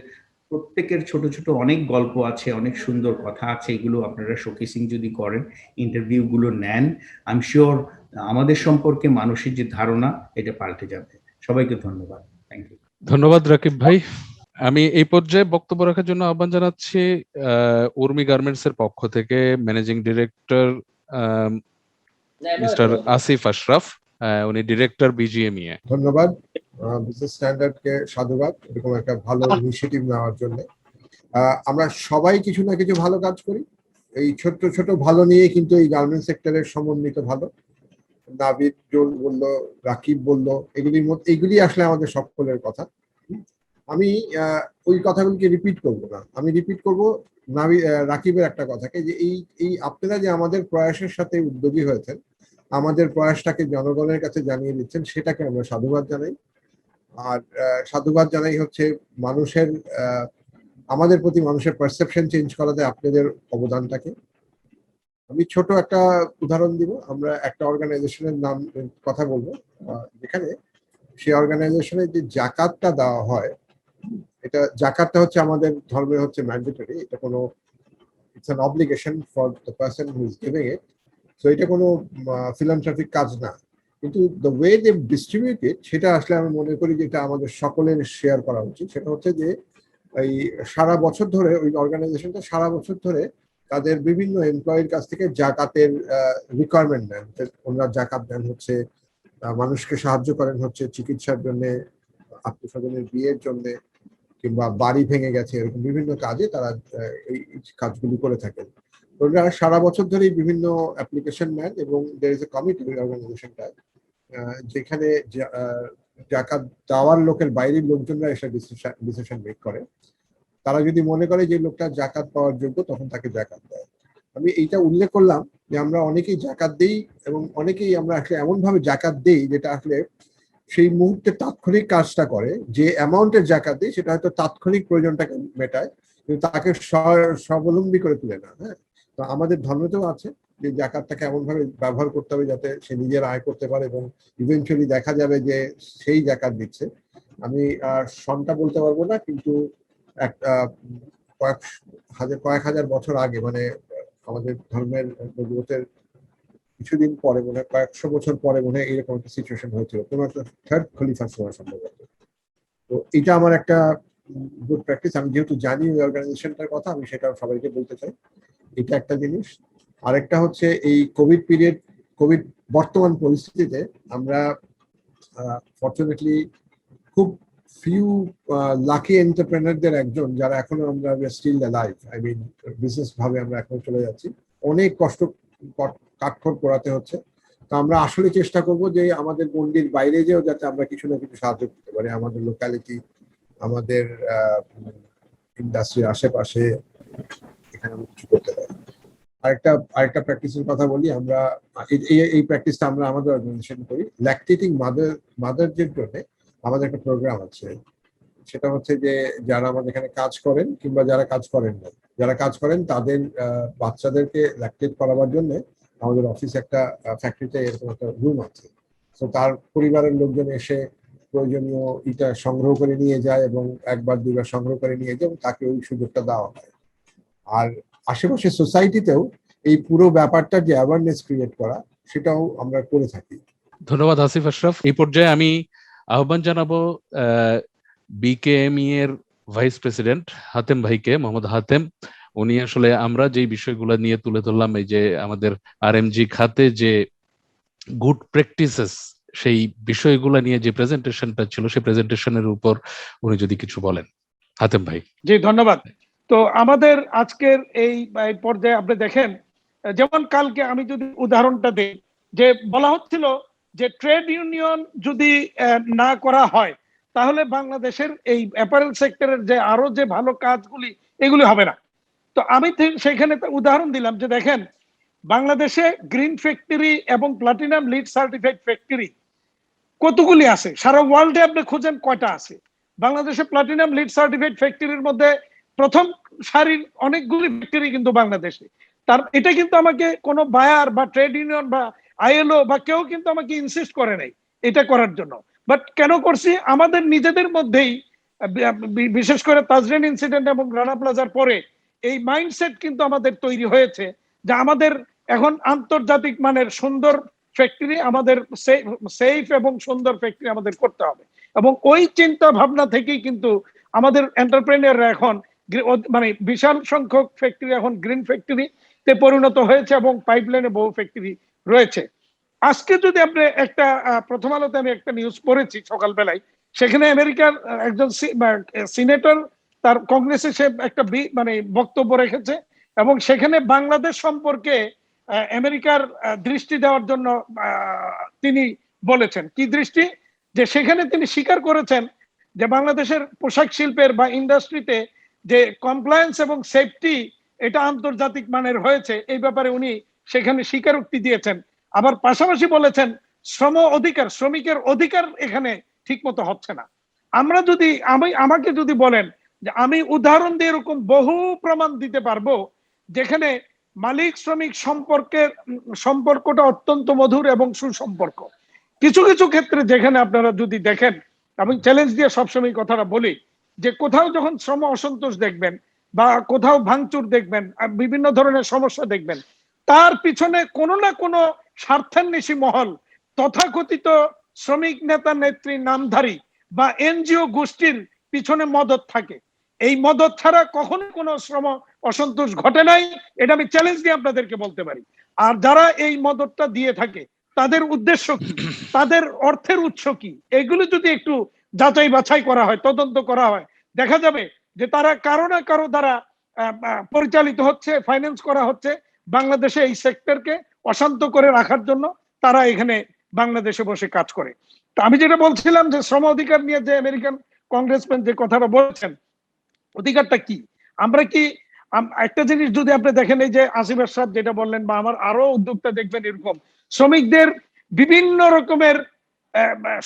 প্রত্যেকের ছোট ছোট অনেক গল্প আছে, অনেক সুন্দর কথা আছে, এগুলো আপনারা শোকেসিং যদি করেন, ইন্টারভিউগুলো নেন, আই এম শিওর আমাদের সম্পর্কে মানুষের যে ধারণা এটা পাল্টে যাবে। সবাইকে ধন্যবাদ। Thank you. ধন্যবাদ রাকিব ভাই। আমি এই পর্যায়ে বক্তব্য রাখার জন্য আহ্বান জানাচ্ছি উর্মি গার্মেন্টস এর পক্ষ থেকে managing director mister Asif Ashraf, উনি ডিরেক্টর বিজিএমইএ। ধন্যবাদ বিজনেস স্ট্যান্ডার্ড কে সাধুবাদ এরকম একটা ভালো ইনিশিয়েটিভ নেওয়ার জন্য। আমরা সবাই কিছু না কিছু ভালো কাজ করি, এই ছোট ছোট ভালো নিয়ে কিন্তু এই গার্মেন্টস সেক্টরের সমন্বিত ভালো। নাবিদ জোল বললো, রাকিব বললো, এগুলি আসলে আমাদের সকলের কথা। আমি ওই কথাগুলিকে রিপিট করব না, আমি রিপিট করব রাকিবের একটা কথাকে, যে এই আপনারা যে আমাদের প্রয়াসের সাথে উদ্যোগী হয়েছেন, আমাদের প্রয়াসটাকে জনগণের কাছে জানিয়ে দিচ্ছেন, সেটাকে আমরা সাধুবাদ জানাই। আর সাধুবাদ জানাই হচ্ছে মানুষের আমাদের প্রতি মানুষের পারসেপশন চেঞ্জ করাতে আপনাদের অবদানটাকে। আমি ছোট একটা উদাহরণ দিব। আমরা একটা অর্গানাইজেশনের নাম কথা বলবো, যেখানে সেই অর্গানাইজেশনে যে জাকাতটা দেওয়া হয়, এটা জাকাতটা হচ্ছে আমাদের ধর্মে হচ্ছে ম্যান্ডেটরি, এটা কোনো it's an obligation for the person who is giving it. So এটা কোনো ফিলান্থ্রপিক কাজ না, কিন্তু দ্য ওয়ে দে ডিস্ট্রিবিউট ইট, সেটা আসলে আমি মনে করি যে এটা আমাদের সকলের শেয়ার করা উচিত। সেটা হচ্ছে যে এই সারা বছর ধরে ওই অর্গানাইজেশনটা সারা বছর ধরে তাদের বিভিন্ন এমপ্লয়ির কাছ থেকে জাকাতের রিকোয়ারমেন্ট নেন। ওনারা জাকাত দেন হচ্ছে মানুষকে সাহায্য করেন হচ্ছে চিকিৎসার জন্য, আত্মীয় স্বজনের বিয়ের জন্য, কিংবা বাড়ি ভেঙে গেছে, এরকম বিভিন্ন কাজে তারা এই কাজগুলি করে থাকেন। ওরা সারা বছর ধরেই বিভিন্ন অ্যাপ্লিকেশন নেন এবং দের ইজ এ কমিটি অর্গানাইজেশনটা, যেখানে জাকাত দেওয়ার লোকের বাইরের লোকজনরা এসে ডিসিশন মেক করে। তারা যদি মনে করে যে লোকটা জাকাত পাওয়ার যোগ্য, তখন তাকে জাকাত দেয়। আমি এইটা উল্লেখ করলাম যে আমরা অনেকেই জাকাত দেই, এবং অনেকেই আমরা আসলে এমন ভাবে জাকাত দেই যেটা আসলে সেই মুহূর্তে তাৎক্ষণিক কাজটা করে। যে অ্যামাউন্টের জাকাত দেয় সেটা হয়তো তাৎক্ষণিক প্রয়োজনটাকে মেটায়, কিন্তু তাকে স্বাবলম্বী করে তুলে না। হ্যাঁ, তো আমাদের ধর্মতেও আছে যে জাকাতটাকে এমন ভাবে ব্যবহার করতে হবে যাতে সে নিজের আয় করতে পারে, এবং ইভেন্চুয়ালি দেখা যাবে যে সেই জাকাত দিচ্ছে। আমি সনটা বলতে পারবো না, কিন্তু একটা কয়েক হাজার বছর আগে, মানে আমাদের ধর্মের নবুয়তের কিছুদিন পরে, মনে হয় কয়েকশো বছর পরে মনে হয় এরকম একটা সিচুয়েশন হয়েছিল, কোনো একটা থার্ড খলিফার সময় সম্ভবত। তো এটা আমার একটা গুড প্র্যাকটিস। আমি যেহেতু জানি ওই অর্গানাইজেশনটার কথা, আমি সেটা সবাইকে বলতে চাই। এটা একটা জিনিস। আরেকটা হচ্ছে এই কোভিড বর্তমান পরিস্থিতিতে আমরা ফর্চুনেটলি খুব ফিউ লাকি এন্টারপ্রেনারদের একজন, যারা এখনো আমরা still alive, I mean business ভাবে আমরা এখনো চলে যাচ্ছি। অনেক কষ্ট কাঠখড় পোড়াতে হচ্ছে। তো আমরা আসলে চেষ্টা করব যে আমাদের গণ্ডির বাইরে যেও যাতে আমরা কিছু না কিছু সাহায্য করতে পারি, আমাদের লোকালিটি, আমাদের ইন্ডাস্ট্রির আশেপাশে, এখানে আমরা কিছু করতে পারি। আরেকটা প্র্যাকটিসের কথা বলি। আমরা এই প্র্যাকটিসটা আমরা আমাদের অর্গানাইজেশন করি। ল্যাকটেটিং মাদারদের জন্য আমাদের একটা প্রোগ্রাম আছে। সেটা হচ্ছে যে যারা আমাদের এখানে কাজ করেন কিংবা যারা কাজ করেন না, যারা কাজ করেন তাদের বাচ্চাদেরকে ল্যাকটেট করাবার জন্য আমাদের অফিসে একটা ফ্যাক্টরিতে এরকম একটা রুম আছে। তো তার পরিবারের লোকজন এসে প্রয়োজনীয় ইটা সংগ্রহ করে নিয়ে যায়, এবং একবার দুইবার সংগ্রহ করে নিয়ে যায়, এবং তাকে ওই সুযোগটা দেওয়া হয়। আর আশেপাশে সোসাইটিতেও এই পুরো ব্যাপারটা যে অ্যাওয়ারনেস ক্রিয়েট করা, সেটাও আমরা করে থাকি। ধন্যবাদ আসিফ আশরাফ। এই পর্যায়ে আমি আহ্বান জানাবো বিকেএমই এর ভাইস প্রেসিডেন্ট হাতেম ভাইকে, মোহাম্মদ হাতেম। উনি আসলে আমরা যে বিষয়গুলো নিয়ে তুলে ধরলাম, এই যে আমাদের আরএমজি খাতে যে গুড প্র্যাকটিসেস, সেই বিষয়গুলো নিয়ে যে প্রেজেন্টেশনটা ছিল, সেই প্রেজেন্টেশনের উপর উনি যদি কিছু বলেন। হাতেম ভাই। জি, ধন্যবাদ। তো আমাদের আজকের এই পর্যায়ে আপনি দেখেন, যেমন কালকে আমি যদি উদাহরণটা দিই, যে বলা হচ্ছিল যে ট্রেড ইউনিয়ন যদি না করা হয়, তাহলে বাংলাদেশের এই অ্যাপারেল সেক্টরের যে আরো যে ভালো কাজগুলি, এগুলি হবে না। তো আমি সেখানে উদাহরণ দিলাম যে দেখেন, বাংলাদেশে গ্রিন ফ্যাক্টরি এবং প্লাটিনাম লিড সার্টিফাইড ফ্যাক্টরি কতগুলি আছে? সারা ওয়ার্ল্ডে আপনি খুঁজেন কয়টা আছে? বাংলাদেশে প্লাটিনাম লিড সার্টিফাইড ফ্যাক্টরির মধ্যে প্রথম সারির অনেকগুলি ফ্যাক্টরি কিন্তু বাংলাদেশে। তার এটা কিন্তু আমাকে কোনো বায়ার বা ট্রেড ইউনিয়ন বা আইএলও বা কেউ কিন্তু আমাকে ইনসিস্ট করে নাই এটা করার জন্য। বাট কেন করছি? আমাদের নিজেদের মধ্যেই, বিশেষ করে তাজরিন ইনসিডেন্ট এবং রানা প্লাজার পরে এই মাইন্ডসেট কিন্তু আমাদের তৈরি হয়েছে যে আমাদের এখন আন্তর্জাতিক মানের সুন্দর ফ্যাক্টরি, আমাদের সেফ এবং সুন্দর ফ্যাক্টরি আমাদের করতে হবে। এবং ওই চিন্তা ভাবনা থেকেই কিন্তু আমাদের এন্টারপ্রেনিয়াররা এখন মানে বিশাল সংখ্যক ফ্যাক্টরি এখন গ্রিন ফ্যাক্টরিতে পরিণত হয়েছে এবং পাইপলাইনে বহু ফ্যাক্টরি রয়েছে। আজকে যদি আপনি একটা প্রথম আলোতে আমি একটা নিউজ পড়েছি সকালবেলায়, সেখানে আমেরিকার একজন সিনেটর তার কংগ্রেসে সে একটা মানে বক্তব্য রেখেছে এবং সেখানে বাংলাদেশ সম্পর্কে আমেরিকার দৃষ্টি দেওয়ার জন্য তিনি বলেছেন। কি দৃষ্টি? যে সেখানে তিনি স্বীকার করেছেন যে বাংলাদেশের পোশাক শিল্পের বা ইন্ডাস্ট্রিতে যে কমপ্লায়েন্স এবং সেফটি এটা আন্তর্জাতিক মানের হয়েছে, এই ব্যাপারে উনি সেখানে স্বীকারোক্তি দিয়েছেন। আবার পাশাপাশি বলেছেন শ্রম অধিকার, শ্রমিকের অধিকার এখানে ঠিক মতো হচ্ছে না। আমরা যদি আমাকে যদি বলেন যে আমি উদাহরণ দিয়ে এরকম বহু প্রমাণ দিতে পারবো যেখানে মালিক শ্রমিক সম্পর্কটা অত্যন্ত মধুর এবং সুসম্পর্ক। কিছু কিছু ক্ষেত্রে যেখানে আপনারা যদি দেখেন, আমি চ্যালেঞ্জ দিয়ে সবসময় কথাটা বলি যে কোথাও যখন শ্রম অসন্তোষ দেখবেন বা কোথাও ভাঙচুর দেখবেন, বিভিন্ন ধরনের সমস্যা দেখবেন, তার পিছনে কোনো না কোনো স্বার্থান্বেষী মহল, তথাকথিত শ্রমিক নেতা নেত্রী নামধারী বা এনজিও গোষ্ঠীর পিছনে মদত থাকে। এই মদত ছাড়া কখনো কোনো শ্রম অসন্তোষ ঘটে নাই, এটা আমি চ্যালেঞ্জ দিয়ে আপনাদেরকে বলতে পারি। আর যারা এই মদতটা দিয়ে থাকে তাদের উদ্দেশ্য কি, তাদের অর্থের উৎস কি, এগুলো যদি একটু যাচাই বাছাই করা হয়, তদন্ত করা হয়, দেখা যাবে যে তারা কারো না কারো দ্বারা পরিচালিত হচ্ছে, ফাইন্যান্স করা হচ্ছে বাংলাদেশে এই সেক্টরকে অশান্ত করে রাখার জন্য। তারা এখানে বাংলাদেশে বসে কাজ করে। তো আমি যেটা বলছিলাম যে শ্রম অধিকার নিয়ে যে আমেরিকান কংগ্রেসম্যান যে কথাটা বলছেন, অধিকারটা কি? আমরা কি একটা জিনিস যদি আপনি দেখেন, এই যে আসিফ আরশাদ যেটা বললেন বা আমার আরো উদ্যোক্তা দেখবেন, এরকম শ্রমিকদের বিভিন্ন রকমের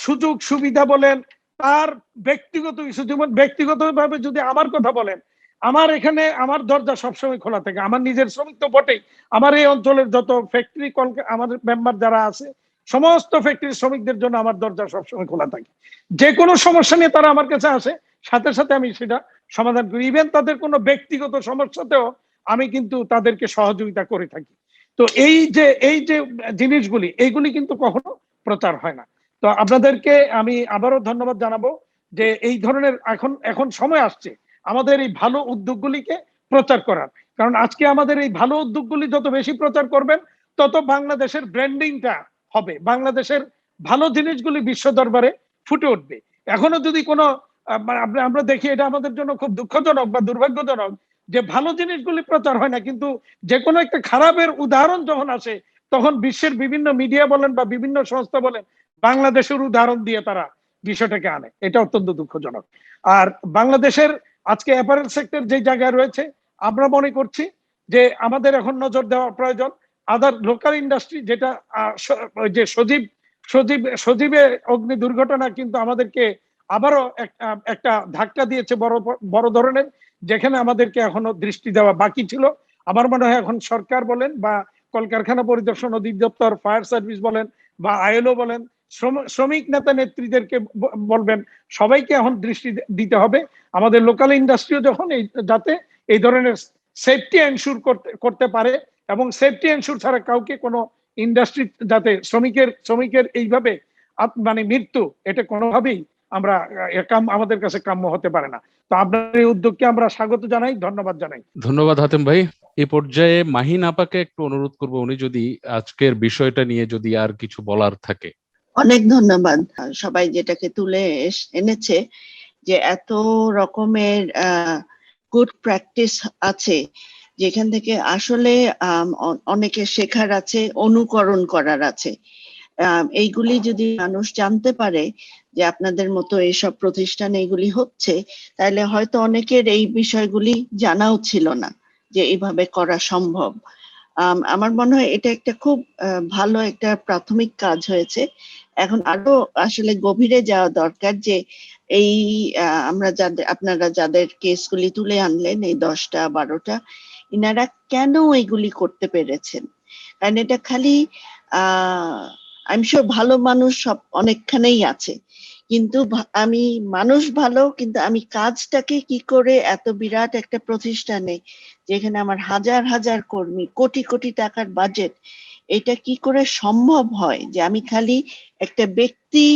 সুযোগ সুবিধা বলেন, তার ব্যক্তিগত ব্যক্তিগতভাবে যদি আমার কথা বলেন, আমার এখানে আমার দরজা সবসময় খোলা থাকে। আমার নিজের শ্রমিক তো বটেই, আমার এই অঞ্চলের যত ফ্যাক্টরি আমাদের মেম্বার যারা আছে সমস্ত ফ্যাক্টরি শ্রমিকদের জন্য আমার দরজা সবসময় খোলা থাকে। যে কোনো সমস্যা নিয়ে তারা আমার কাছে আসে, সাথে সাথে আমি সেটা সমাধান করি। ইভেন তাদের কোনো ব্যক্তিগত সমস্যাতেও আমি কিন্তু তাদেরকে সহযোগিতা করে থাকি। তো এই যে জিনিসগুলি, এইগুলি কিন্তু কখনো প্রচার হয় না। তো আপনাদেরকে আমি আবারও ধন্যবাদ জানাবো যে এই ধরনের এখন সময় আসছে আমাদের এই ভালো উদ্যোগগুলিকে প্রচার করার। কারণ আজকে আমাদের এই ভালো উদ্যোগগুলি যত বেশি প্রচার করবেন, তত বাংলাদেশের ব্র্যান্ডিংটা হবে, বাংলাদেশের ভালো জিনিসগুলি বিশ্ব দরবারে ফুটে উঠবে। এখনো যদি কোনো আমরা দেখি, এটা আমাদের জন্য খুব দুঃখজনক বা দুর্ভাগ্যজনক যে ভালো জিনিসগুলি প্রচার হয় না, কিন্তু যে কোনো একটা খারাপের উদাহরণ যখন আসে তখন বিশ্বের বিভিন্ন মিডিয়া বলেন বা বিভিন্ন সংস্থা বলেন বাংলাদেশের উদাহরণ দিয়ে তারা বিষয়টাকে আনে। এটা অত্যন্ত দুঃখজনক। আর বাংলাদেশের আজকে অ্যাপারেল সেক্টর যে জায়গায় রয়েছে, আমরা মনে করছি যে আমাদের এখন নজর দেওয়া প্রয়োজন আদার লোকাল ইন্ডাস্ট্রি, যেটা যে সজীবে অগ্নি দুর্ঘটনা কিন্তু আমাদেরকে আবারও একটা ধাক্কা দিয়েছে বড় ধরনের, যেখানে আমাদেরকে এখনো দৃষ্টি দেওয়া বাকি ছিল। আমার মনে হয় এখন সরকার বলেন বা কলকারখানা পরিদর্শন অধিদপ্তর, ফায়ার সার্ভিস বলেন বা আইএলও বলেন, শ্রমিক নেতা নেত্রীদেরকে বলবেন, সবাইকে এখন দৃষ্টি দিতে হবে আমাদের লোকাল ইন্ডাস্ট্রিও যখন যাতে এই ধরনের সেফটি এনশিওর করতে পারে, এবং সেফটি এনশিওর ছাড়া কাউকে কোনো ইন্ডাস্ট্রি যাতে শ্রমিকের এইভাবে মানে মৃত্যু, এটা কোনোভাবেই আমরা আমাদের কাছে কাম্য হতে পারে না। তো আপনার এই উদ্যোগকে আমরা স্বাগত জানাই, ধন্যবাদ জানাই। ধন্যবাদ হাতেম ভাই। এই পর্যায়ে মাহিন আপাকে একটু অনুরোধ করবো, উনি যদি আজকের বিষয়টা নিয়ে যদি আর কিছু বলার থাকে। অনেক ধন্যবাদ সবাই যেটাকে তুলে এনেছে, যে এত রকমের গুড প্র্যাকটিস আছে যেখান থেকে আসলে অনেকে শেখার আছে, অনুকরণ করার আছে। এইগুলি যদি মানুষ জানতে পারে যে আপনাদের মতো এইসব প্রতিষ্ঠানে এগুলি হচ্ছে, তাহলে হয়তো অনেকের এই বিষয়গুলি জানাও ছিল না যে এইভাবে করা সম্ভব। আমার মনে হয় এটা একটা খুব ভালো একটা প্রাথমিক কাজ হয়েছে। এখন আরো আসলে গভীরে যাওয়া দরকার যে এই আপনারা যাদের কেসগুলি তুলে আনলেন, এই 10টা 12টা, ইনারা কেন এগুলি করতে পেরেছেন। কারণ এটা খালি আমি শিওর ভালো মানুষ সব অনেকখানেই আছে, কিন্তু আমি মানুষ ভালো, কিন্তু আমি কাজটাকে কি করে এত বিরাট একটা প্রতিষ্ঠানে যেখানে আমার হাজার হাজার কর্মী, কোটি কোটি টাকার বাজেট, এটা কি করে সম্ভব হয় যে আমি খালি একটা ব্যক্তি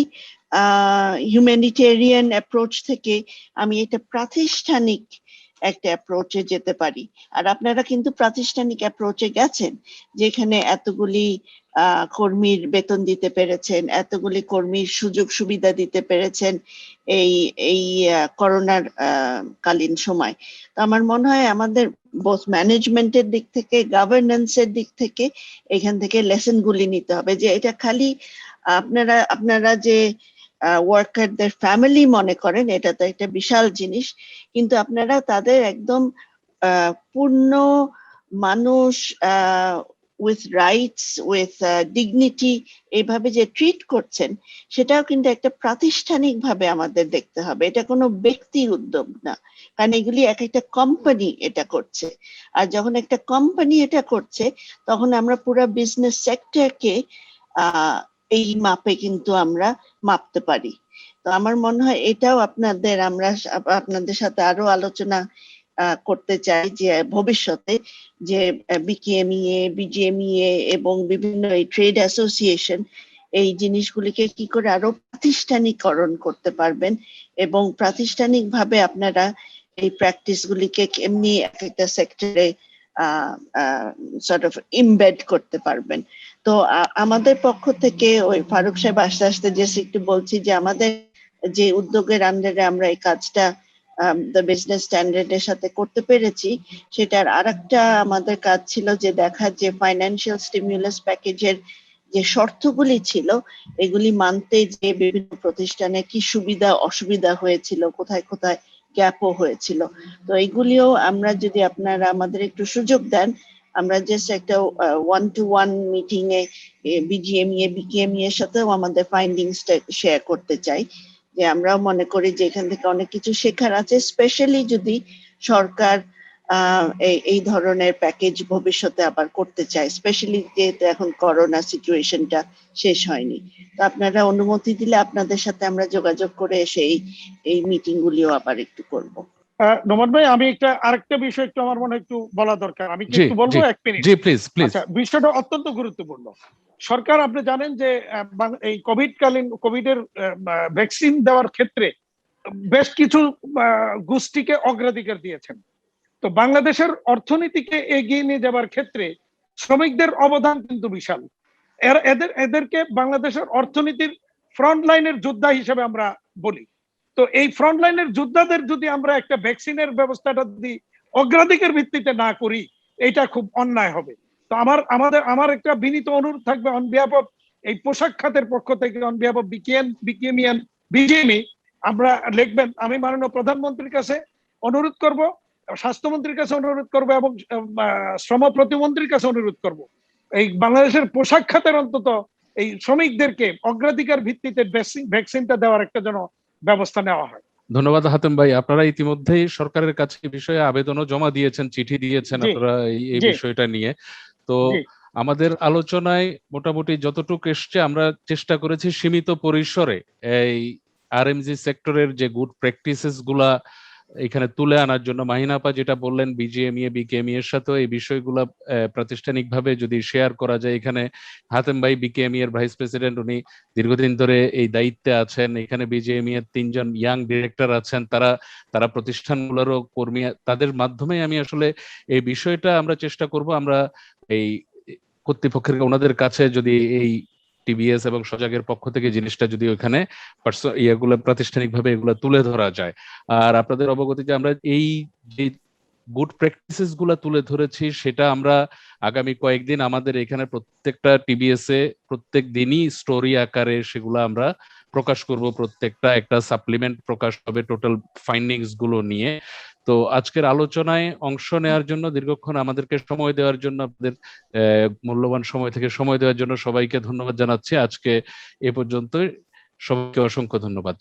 হিউম্যানিটেরিয়ান অ্যাপ্রোচ থেকে আমি এটা প্রাতিষ্ঠানিক একটা অ্যাপ্রোচে যেতে পারি। আর আপনারা কিন্তু প্রাতিষ্ঠানিক অ্যাপ্রোচে গেছেন, যেখানে এতগুলি কর্মীর বেতন দিতে পেরেছেন, এতগুলি কর্মীর সুযোগ সুবিধা দিতে পেরেছেন এই এই করোনার কালীন সময়। তো আমার মনে হয় আমাদের বোথ ম্যানেজমেন্টের দিক থেকে, গভর্নেন্সের দিক থেকে এখান থেকে লেসন গুলি নিতে হবে, যে এটা খালি আপনারা যে ওয়ার্কারদের ফ্যামিলি মনে করেন, এটা তো একটা বিশাল জিনিস, কিন্তু আপনারা তাদের একদম পূর্ণ মানুষ, উইথ রাইটস, উইথ ডিগনিটি এইভাবে যে ট্রিট করছেন, সেটাও কিন্তু একটা প্রাতিষ্ঠানিক ভাবে আমাদের দেখতে হবে। এটা কোনো ব্যক্তির উদ্যোগ না, কারণ এগুলি এক একটা কোম্পানি এটা করছে। আর যখন একটা কোম্পানি এটা করছে, তখন আমরা পুরো বিজনেস সেক্টরকে এই মাপে কিন্তু আমরা মাপতে পারি। তো আমার মনে হয় এটাও আপনাদের সাথে আরো আলোচনা করতে চাই, যে ভবিষ্যতে যে বিকেএমইএ, বিজিএমইএ এবং বিভিন্ন এই ট্রেড অ্যাসোসিয়েশন এই জিনিসগুলিকে কি করে আরো প্রাতিষ্ঠানিকরণ করতে পারবেন, এবং প্রাতিষ্ঠানিকভাবে আপনারা এই প্র্যাকটিস গুলিকে এমনি একটা সেক্টরে সর্ট অফ ইমবেড করতে পারবেন। তো আমাদের পক্ষ থেকে ওই ফারুক সাহেব আস্তে আস্তে যে একটু বলছি, যে আমাদের যে উদ্যোগের আন্ডারে আমরা এই কাজটা দ্য বিজনেস স্ট্যান্ডার্ডের সাথে করতে পেরেছি, সেটার আরেকটা আমাদের কাজ ছিল যে দেখা যে ফাইন্যান্সিয়াল স্টিমুলাস প্যাকেজের যে শর্তগুলি ছিল, এগুলি মানতে যে বিভিন্ন প্রতিষ্ঠানে কি সুবিধা অসুবিধা হয়েছিল, কোথায় কোথায় গ্যাপও হয়েছিল। তো এইগুলিও আমরা, যদি আপনারা আমাদের একটু সুযোগ দেন, আমরা জাস্ট একটা 1-to-1 মিটিং এ বিজিএমইএ, বিকেএমইএ এর সাথেও আমাদের ফাইন্ডিংসটা শেয়ার করতে চাই, যে আমরাও মনে করি যে এখান থেকে অনেক কিছু শেখার আছে, স্পেশালি যদি সরকার এই ধরনের প্যাকেজ ভবিষ্যতে আবার করতে চায়, স্পেশালি যেহেতু এখন করোনা সিচুয়েশনটা শেষ হয়নি। তো আপনারা অনুমতি দিলে আপনাদের সাথে আমরা যোগাযোগ করে এসে এই মিটিং গুলিও আবার একটু করব। নোমান ভাই, আমি আরেকটা বিষয় একটু আমার মনে একটু বলা দরকার, আমি কি একটু বলবো? 1 মিনিট। G please please. আচ্ছা, বিষয়টা অত্যন্ত গুরুত্বপূর্ণ। সরকার, আপনি জানেন যে এই কোভিডের ভ্যাকসিন দেওয়ার ক্ষেত্রে বেশ কিছু গোষ্ঠীকে অগ্রাধিকার দিয়েছেন। তো বাংলাদেশের অর্থনীতিকে এগিয়ে নিয়ে যাবার ক্ষেত্রে শ্রমিকদের অবদান কিন্তু বিশাল। এদেরকে বাংলাদেশের অর্থনীতির ফ্রন্ট লাইনের যোদ্ধা হিসেবে আমরা বলি। তো এই ফ্রন্ট লাইনের যোদ্ধাদের যদি আমরা একটা ভ্যাকসিনের ব্যবস্থাটা যদি অগ্রাধিকার ভিত্তিতে না করি, এটা খুব অন্যায় হবে। তো আমার একটা বিনীত অনুরোধ থাকবে অন বিহাফ অফ এই পোশাক খাতের পক্ষ থেকে, অন বিহাফ অফ বিকেএমই, আমরা লিখবেন, আমি মাননীয় প্রধানমন্ত্রীর কাছে অনুরোধ করব, স্বাস্থ্যমন্ত্রীর কাছে অনুরোধ করবো, এবং শ্রম প্রতিমন্ত্রীর কাছে অনুরোধ করব, এই বাংলাদেশের পোশাক খাতের অন্তত এই শ্রমিকদেরকে অগ্রাধিকার ভিত্তিতে ভ্যাকসিনটা দেওয়ার একটা যেন ব্যবস্থা নেওয়া হয়। ধন্যবাদ হাতেম ভাই। আপনারা ইতিমধ্যেই সরকারের কাছে এই বিষয়ে আবেদনও জমা দিয়েছেন, চিঠি দিয়েছেন আপনারা এই বিষয়টা নিয়ে। তো আমাদের আলোচনায় মোটামুটি যতটুকু এসছে, আমরা চেষ্টা করেছি সীমিত পরিসরে এই আরএমজি সেক্টরের যে গুড প্র্যাকটিসেস গুলা এখানে তুলে আনার জন্য। মাহিনাপা যেটা বললেন, বিজিএমইএ, বিকেএমই এর সাথেও এই বিষয়গুলো প্রাতিষ্ঠানিকভাবে যদি শেয়ার করা যায়। এখানে হাতেম ভাই বিকেএমই এর ভাইস প্রেসিডেন্ট, উনি দীর্ঘদিন ধরে এই দায়িত্বে আছেন। এখানে বিজিএমই এর 3 জন ইয়াং ডিরেক্টর আছেন, তারা প্রতিষ্ঠানগুলোরও কর্মী। তাদের মাধ্যমে আমি আসলে এই বিষয়টা আমরা চেষ্টা করব, আমরা এই কর্তৃপক্ষের ওনাদের কাছে যদি এই টিবিএস এবং সজাগের পক্ষ থেকে জিনিসটা যদি ওখানে প্রাতিষ্ঠানিকভাবে এগুলো তুলে ধরা যায়। আর আপনাদের অবগতিতে আমরা এই যে গুড প্র্যাকটিসেস গুলা তুলে ধরেছি, সেটা আমরা আগামী কয়েকদিন আমাদের এখানে প্রত্যেকটা টিবিএস এ প্রত্যেক দিনই স্টোরি আকারে সেগুলো আমরা প্রকাশ করব। প্রত্যেকটা একটা সাপ্লিমেন্ট প্রকাশ হবে টোটাল ফাইন্ডিংস গুলো নিয়ে। তো আজকের আলোচনায় অংশ নেওয়ার জন্য, দীর্ঘক্ষণ আমাদেরকে সময় দেওয়ার জন্য, আপনাদের মূল্যবান সময় থেকে সময় দেওয়ার জন্য সবাইকে ধন্যবাদ জানাচ্ছি। আজকে এ পর্যন্তই, সবাইকে অসংখ্য ধন্যবাদ।